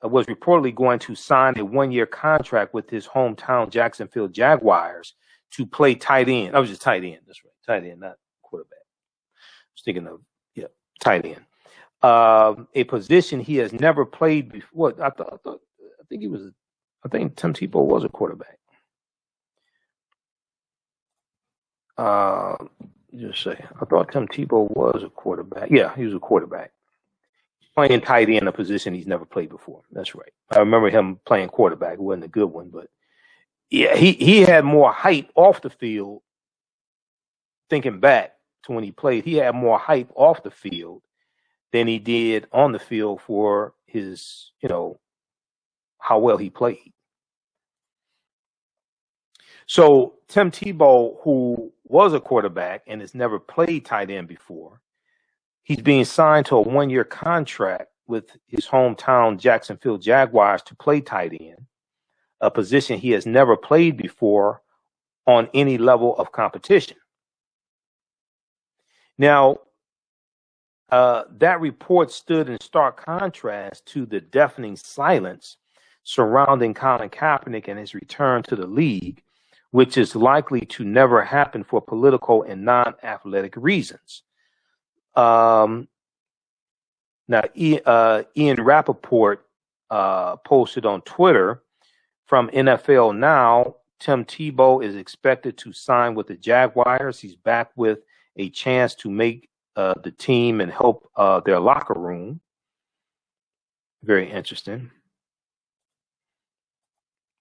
was reportedly going to sign a 1-year contract with his hometown Jacksonville Jaguars to play tight end. I was just tight end. That's right, tight end, not quarterback. I was thinking of tight end. A position he has never played before. I think Tim Tebow was a quarterback. Just say, I thought Tim Tebow was a quarterback. Yeah, he was a quarterback. Playing tight end, a position he's never played before. That's right. I remember him playing quarterback. It wasn't a good one, but yeah, he had more hype off the field. Thinking back to when he played, he had more hype off the field than he did on the field for his, how well he played. So Tim Tebow, who was a quarterback and has never played tight end before, he's being signed to a 1-year contract with his hometown Jacksonville Jaguars to play tight end, a position he has never played before on any level of competition. Now, that report stood in stark contrast to the deafening silence surrounding Colin Kaepernick and his return to the league, which is likely to never happen for political and non-athletic reasons. Now, Ian Rappaport posted on Twitter, from NFL Now, Tim Tebow is expected to sign with the Jaguars. He's back with a chance to make the team and help their locker room. Very interesting.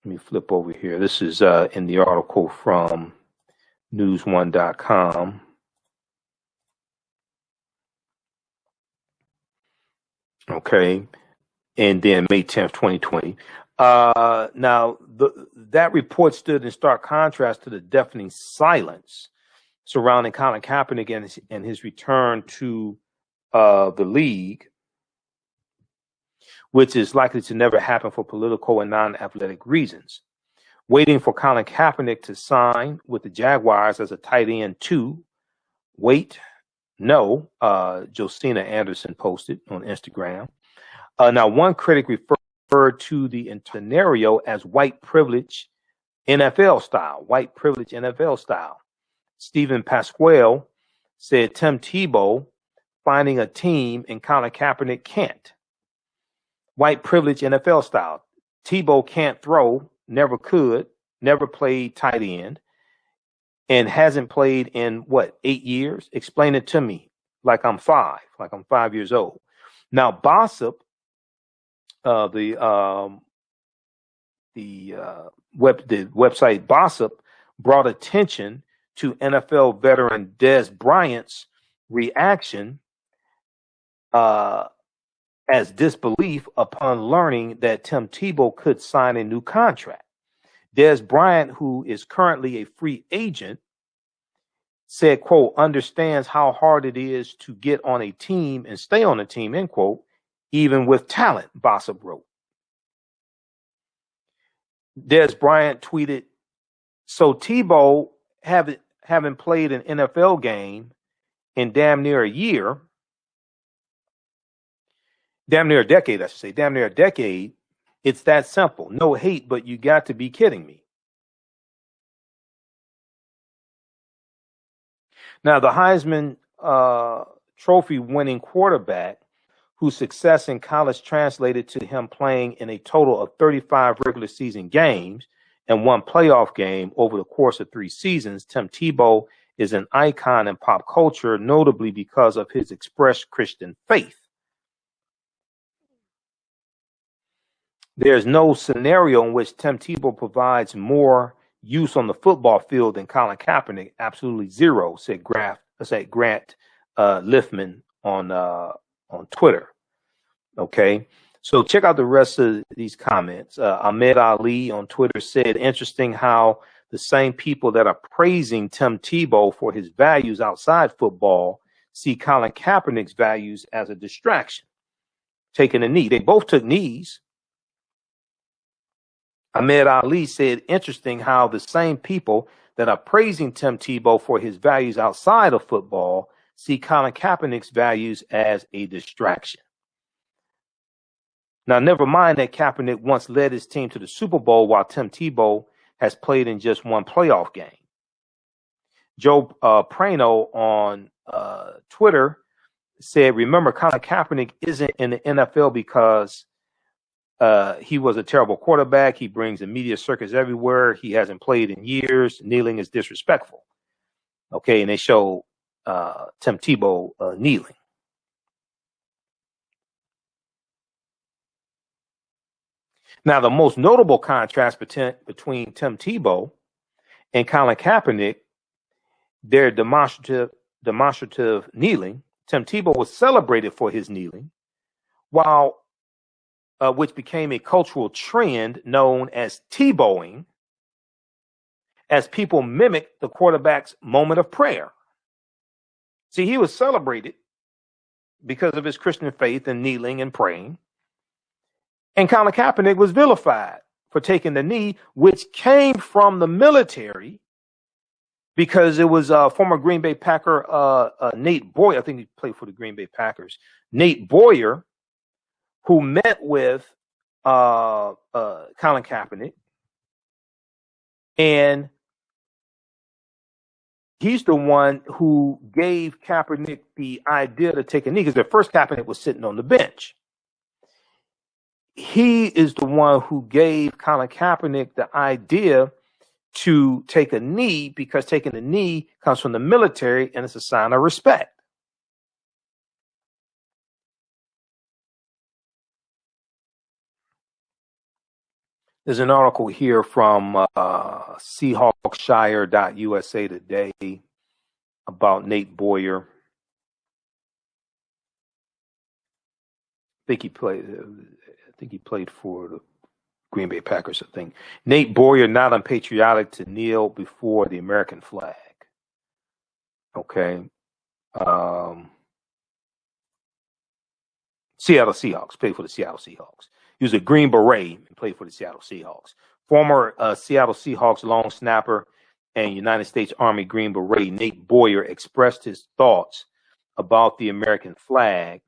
Let me flip over here. This is in the article from news1.com. Okay. And then May 10th, 2020. Now, that report stood in stark contrast to the deafening silence surrounding Colin Kaepernick and his return to the league, which is likely to never happen for political and non-athletic reasons. Waiting for Colin Kaepernick to sign with the Jaguars as a tight end too. Wait, no, Josina Anderson posted on Instagram. Now, one critic referred to the scenario as white privilege NFL style. Stephen Pasquale said Tim Tebow finding a team and Colin Kaepernick can't. White privilege NFL style. Tebow can't throw, never could, never played tight end. and hasn't played in what, 8 years? Explain it to me like I'm 5 years old. Now, Bossip, the website Bossip brought attention to NFL veteran Dez Bryant's reaction as disbelief upon learning that Tim Tebow could sign a new contract. Dez Bryant, who is currently a free agent, said, quote, understands how hard it is to get on a team and stay on a team, end quote, even with talent, Bossip wrote. Dez Bryant tweeted, so Tebow haven't played an NFL game in damn near a decade. It's that simple. No hate, but you got to be kidding me. Now, the Heisman Trophy winning quarterback, whose success in college translated to him playing in a total of 35 regular season games and one playoff game over the course of 3 seasons, Tim Tebow is an icon in pop culture, notably because of his expressed Christian faith. There's no scenario in which Tim Tebow provides more use on the football field than Colin Kaepernick. Absolutely zero, said Grant Liffman on Twitter. Okay, so check out the rest of these comments. Ahmed Ali on Twitter said, interesting how the same people that are praising Tim Tebow for his values outside football see Colin Kaepernick's values as a distraction. Taking a knee. They both took knees. Ahmed Ali said, interesting how the same people that are praising Tim Tebow for his values outside of football see Colin Kaepernick's values as a distraction. Now, never mind that Kaepernick once led his team to the Super Bowl while Tim Tebow has played in just one playoff game. Joe Prano on Twitter said, remember, Colin Kaepernick isn't in the NFL because he was a terrible quarterback. He brings a media circus everywhere. He hasn't played in years. Kneeling is disrespectful. Okay, and they show Tim Tebow kneeling. Now, the most notable contrast between Tim Tebow and Colin Kaepernick, their demonstrative kneeling. Tim Tebow was celebrated for his kneeling, while which became a cultural trend known as Tebowing, as people mimicked the quarterback's moment of prayer. See, he was celebrated because of his Christian faith and kneeling and praying. And Colin Kaepernick was vilified for taking the knee, which came from the military, because it was former Green Bay Packer Nate Boyer. I think he played for the Green Bay Packers. Nate Boyer, who met with Colin Kaepernick, and he's the one who gave Kaepernick the idea to take a knee, because at first Kaepernick was sitting on the bench. He is the one who gave Colin Kaepernick the idea to take a knee, because taking a knee comes from the military and it's a sign of respect. There's an article here from Seahawkshire.USA today about Nate Boyer. I think he played for the Green Bay Packers, I think. Nate Boyer, not unpatriotic to kneel before the American flag. Okay. Seattle Seahawks, played for the Seattle Seahawks. He was a Green Beret and played for the Seattle Seahawks. Former Seattle Seahawks long snapper and United States Army Green Beret Nate Boyer expressed his thoughts about the American flag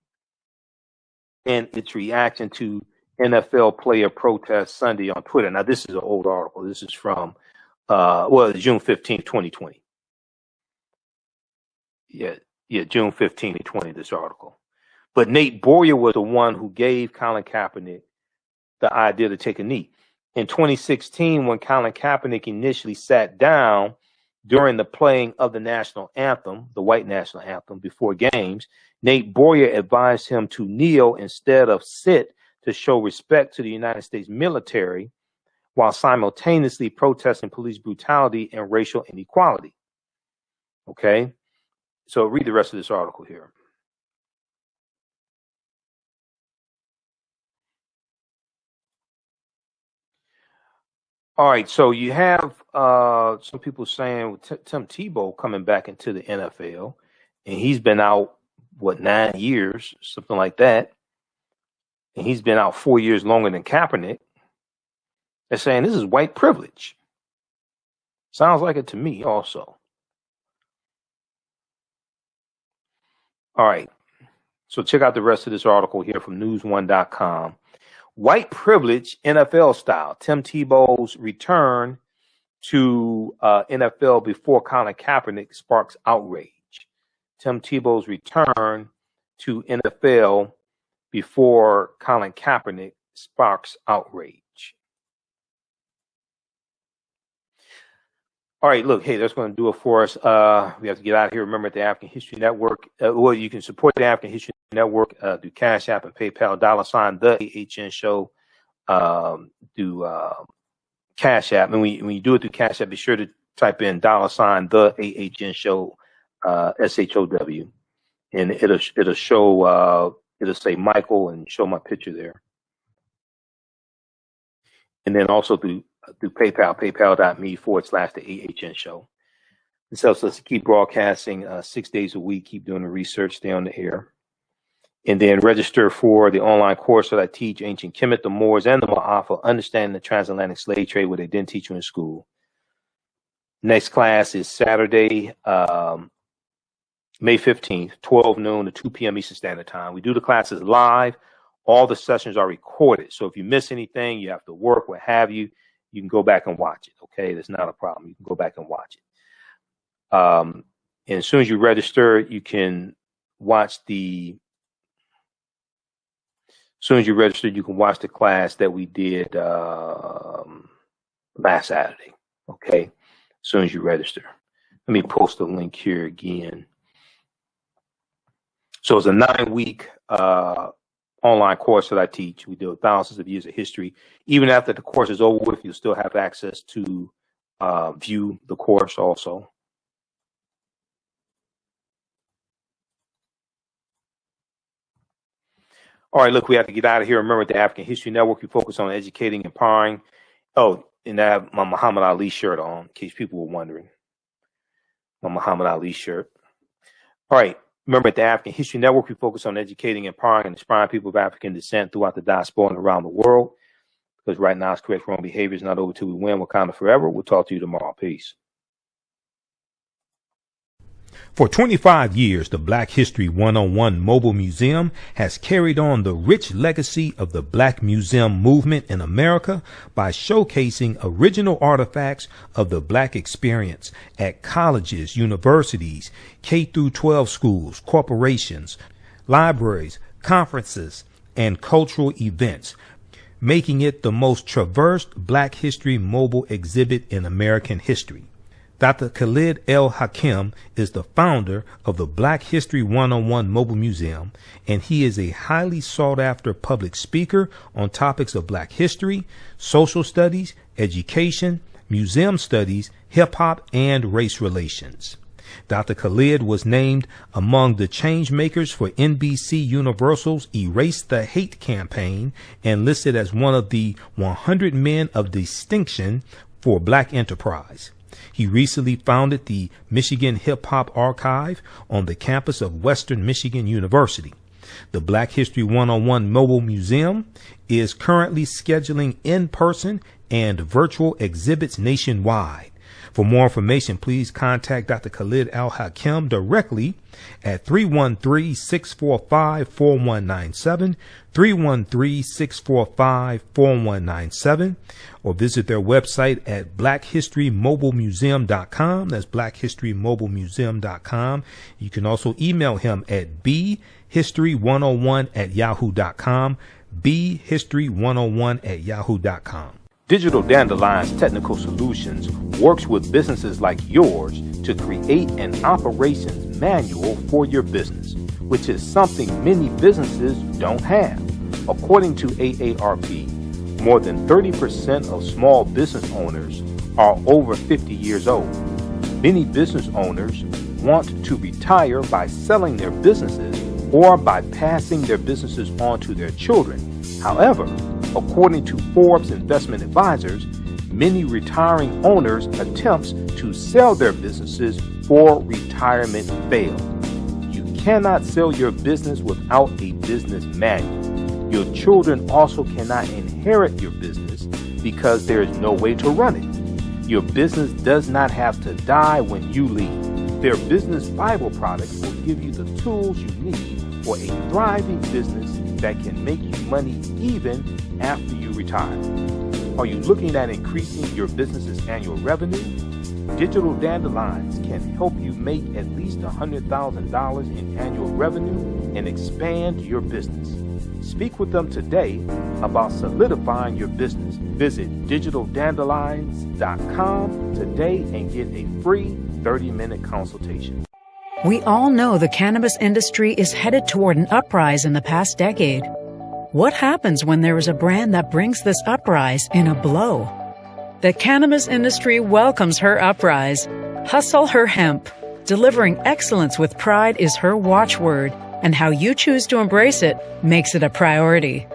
and its reaction to NFL player protest Sunday on Twitter. Now, this is an old article. This is from, June 15, 2020. Yeah, June 15, 2020, this article. But Nate Boyer was the one who gave Colin Kaepernick the idea to take a knee. In 2016, when Colin Kaepernick initially sat down During the playing of the national anthem, the white national anthem, before games, Nate Boyer advised him to kneel instead of sit to show respect to the United States military while simultaneously protesting police brutality and racial inequality. Okay, so read the rest of this article here. All right, so you have some people saying Tim Tebow coming back into the NFL, and he's been out, 9 years, something like that, and he's been out 4 years longer than Kaepernick. They're saying this is white privilege. Sounds like it to me also. All right, so check out the rest of this article here from newsone.com. White privilege, NFL style. Tim Tebow's return to NFL before Colin Kaepernick sparks outrage. Tim Tebow's return to NFL before Colin Kaepernick sparks outrage. All right, look, hey, that's going to do it for us. We have to get out of here. Remember, at the African History Network, you can support the African History Network through Cash App and PayPal, $ TheAHNShow, do Cash App. And when you do it through Cash App, be sure to type in $ TheAHNShow, SHOW, and it'll show, it'll say Michael and show my picture there. And then also through PayPal, paypal.me/TheAHNShow. This helps us to keep broadcasting 6 days a week, keep doing the research, stay on the air. And then register for the online course that I teach, Ancient Kemet, the Moors, and the Maafa, Understanding the Transatlantic Slave Trade, what they didn't teach you in school. Next class is Saturday, May 15th, 12 noon to 2 p.m. Eastern Standard Time. We do the classes live. All the sessions are recorded. So if you miss anything, you have to work, what have you, you can go back and watch it. Okay, that's not a problem. You can go back and watch it. And as soon as you register, you can watch the. As soon as you register, you can watch the class that we did last Saturday. Okay, as soon as you register. Let me post the link here again. So it's a 9-week online course that I teach. We do thousands of years of history. Even after the course is over with, you'll still have access to view the course also. All right, look, we have to get out of here. Remember, at the African History Network, we focus on educating, empowering. Oh, and I have my Muhammad Ali shirt on, in case people were wondering. My Muhammad Ali shirt. All right. Remember, at the African History Network, we focus on educating, empowering, and inspiring people of African descent throughout the diaspora and around the world. Because right now, it's correct wrong behavior is not over till we win. Wakanda forever. We'll talk to you tomorrow. Peace. For 25 years, the Black History 101 Mobile Museum has carried on the rich legacy of the Black Museum movement in America by showcasing original artifacts of the Black experience at colleges, universities, K-12 schools, corporations, libraries, conferences, and cultural events, making it the most traversed Black History mobile exhibit in American history. Dr. Khalid El Hakim is the founder of the Black History 101 Mobile Museum, and he is a highly sought-after public speaker on topics of Black history, social studies, education, museum studies, hip-hop, and race relations. Dr. Khalid was named among the change makers for NBC Universal's Erase the Hate campaign and listed as one of the 100 men of distinction for Black enterprise. He recently founded the Michigan Hip Hop Archive on the campus of Western Michigan University. The Black History 101 Mobile Museum is currently scheduling in-person and virtual exhibits nationwide. For more information, please contact Dr. Khalid Al Hakim directly at 313-645-4197, 313-645-4197, or visit their website at blackhistorymobilemuseum.com. That's blackhistorymobilemuseum.com. You can also email him at bhistory101@yahoo.com, bhistory101@yahoo.com. Digital Dandelion's Technical Solutions works with businesses like yours to create an operations manual for your business, which is something many businesses don't have. According to AARP, more than 30% of small business owners are over 50 years old. Many business owners want to retire by selling their businesses or by passing their businesses on to their children. However, according to Forbes Investment Advisors, many retiring owners' attempts to sell their businesses for retirement fail. You cannot sell your business without a business manual. Your children also cannot inherit your business because there is no way to run it. Your business does not have to die when you leave. Their business Bible products will give you the tools you need for a thriving business that can make you money even after you retire. Are you looking at increasing your business's annual revenue? Digital Dandelions can help you make at least $100,000 in annual revenue and expand your business. Speak with them today about solidifying your business. Visit digitaldandelions.com today and get a free 30-minute consultation. We all know the cannabis industry is headed toward an uprise in the past decade. What happens when there is a brand that brings this uprise in a blow? The cannabis industry welcomes her uprise. Hustle her hemp. Delivering excellence with pride is her watchword, and how you choose to embrace it makes it a priority.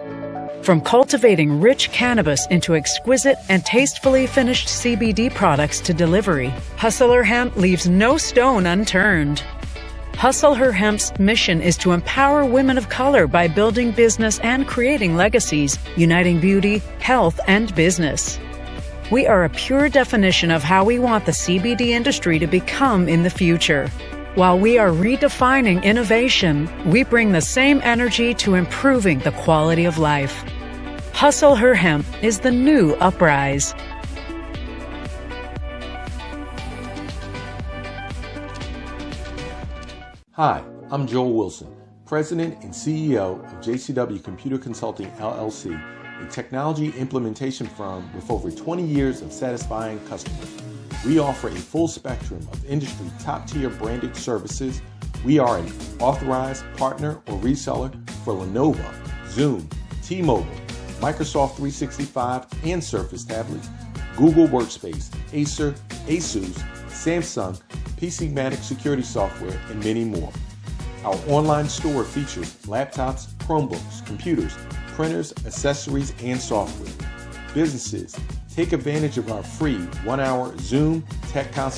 From cultivating rich cannabis into exquisite and tastefully finished CBD products to delivery, Hustle Her Hemp leaves no stone unturned. Hustle Her Hemp's mission is to empower women of color by building business and creating legacies, uniting beauty, health, and business. We are a pure definition of how we want the CBD industry to become in the future. While we are redefining innovation, we bring the same energy to improving the quality of life. Hustle Her Hemp is the new uprise. Hi, I'm Joel Wilson, President and CEO of JCW Computer Consulting LLC, a technology implementation firm with over 20 years of satisfying customers. We offer a full spectrum of industry top-tier branded services. We are an authorized partner or reseller for Lenovo, Zoom, T-Mobile, Microsoft 365 and Surface tablets, Google Workspace, Acer, Asus, Samsung, PCmatic security software, and many more. Our online store features laptops, Chromebooks, computers, printers, accessories, and software. Businesses, take advantage of our free 1-hour Zoom tech consultation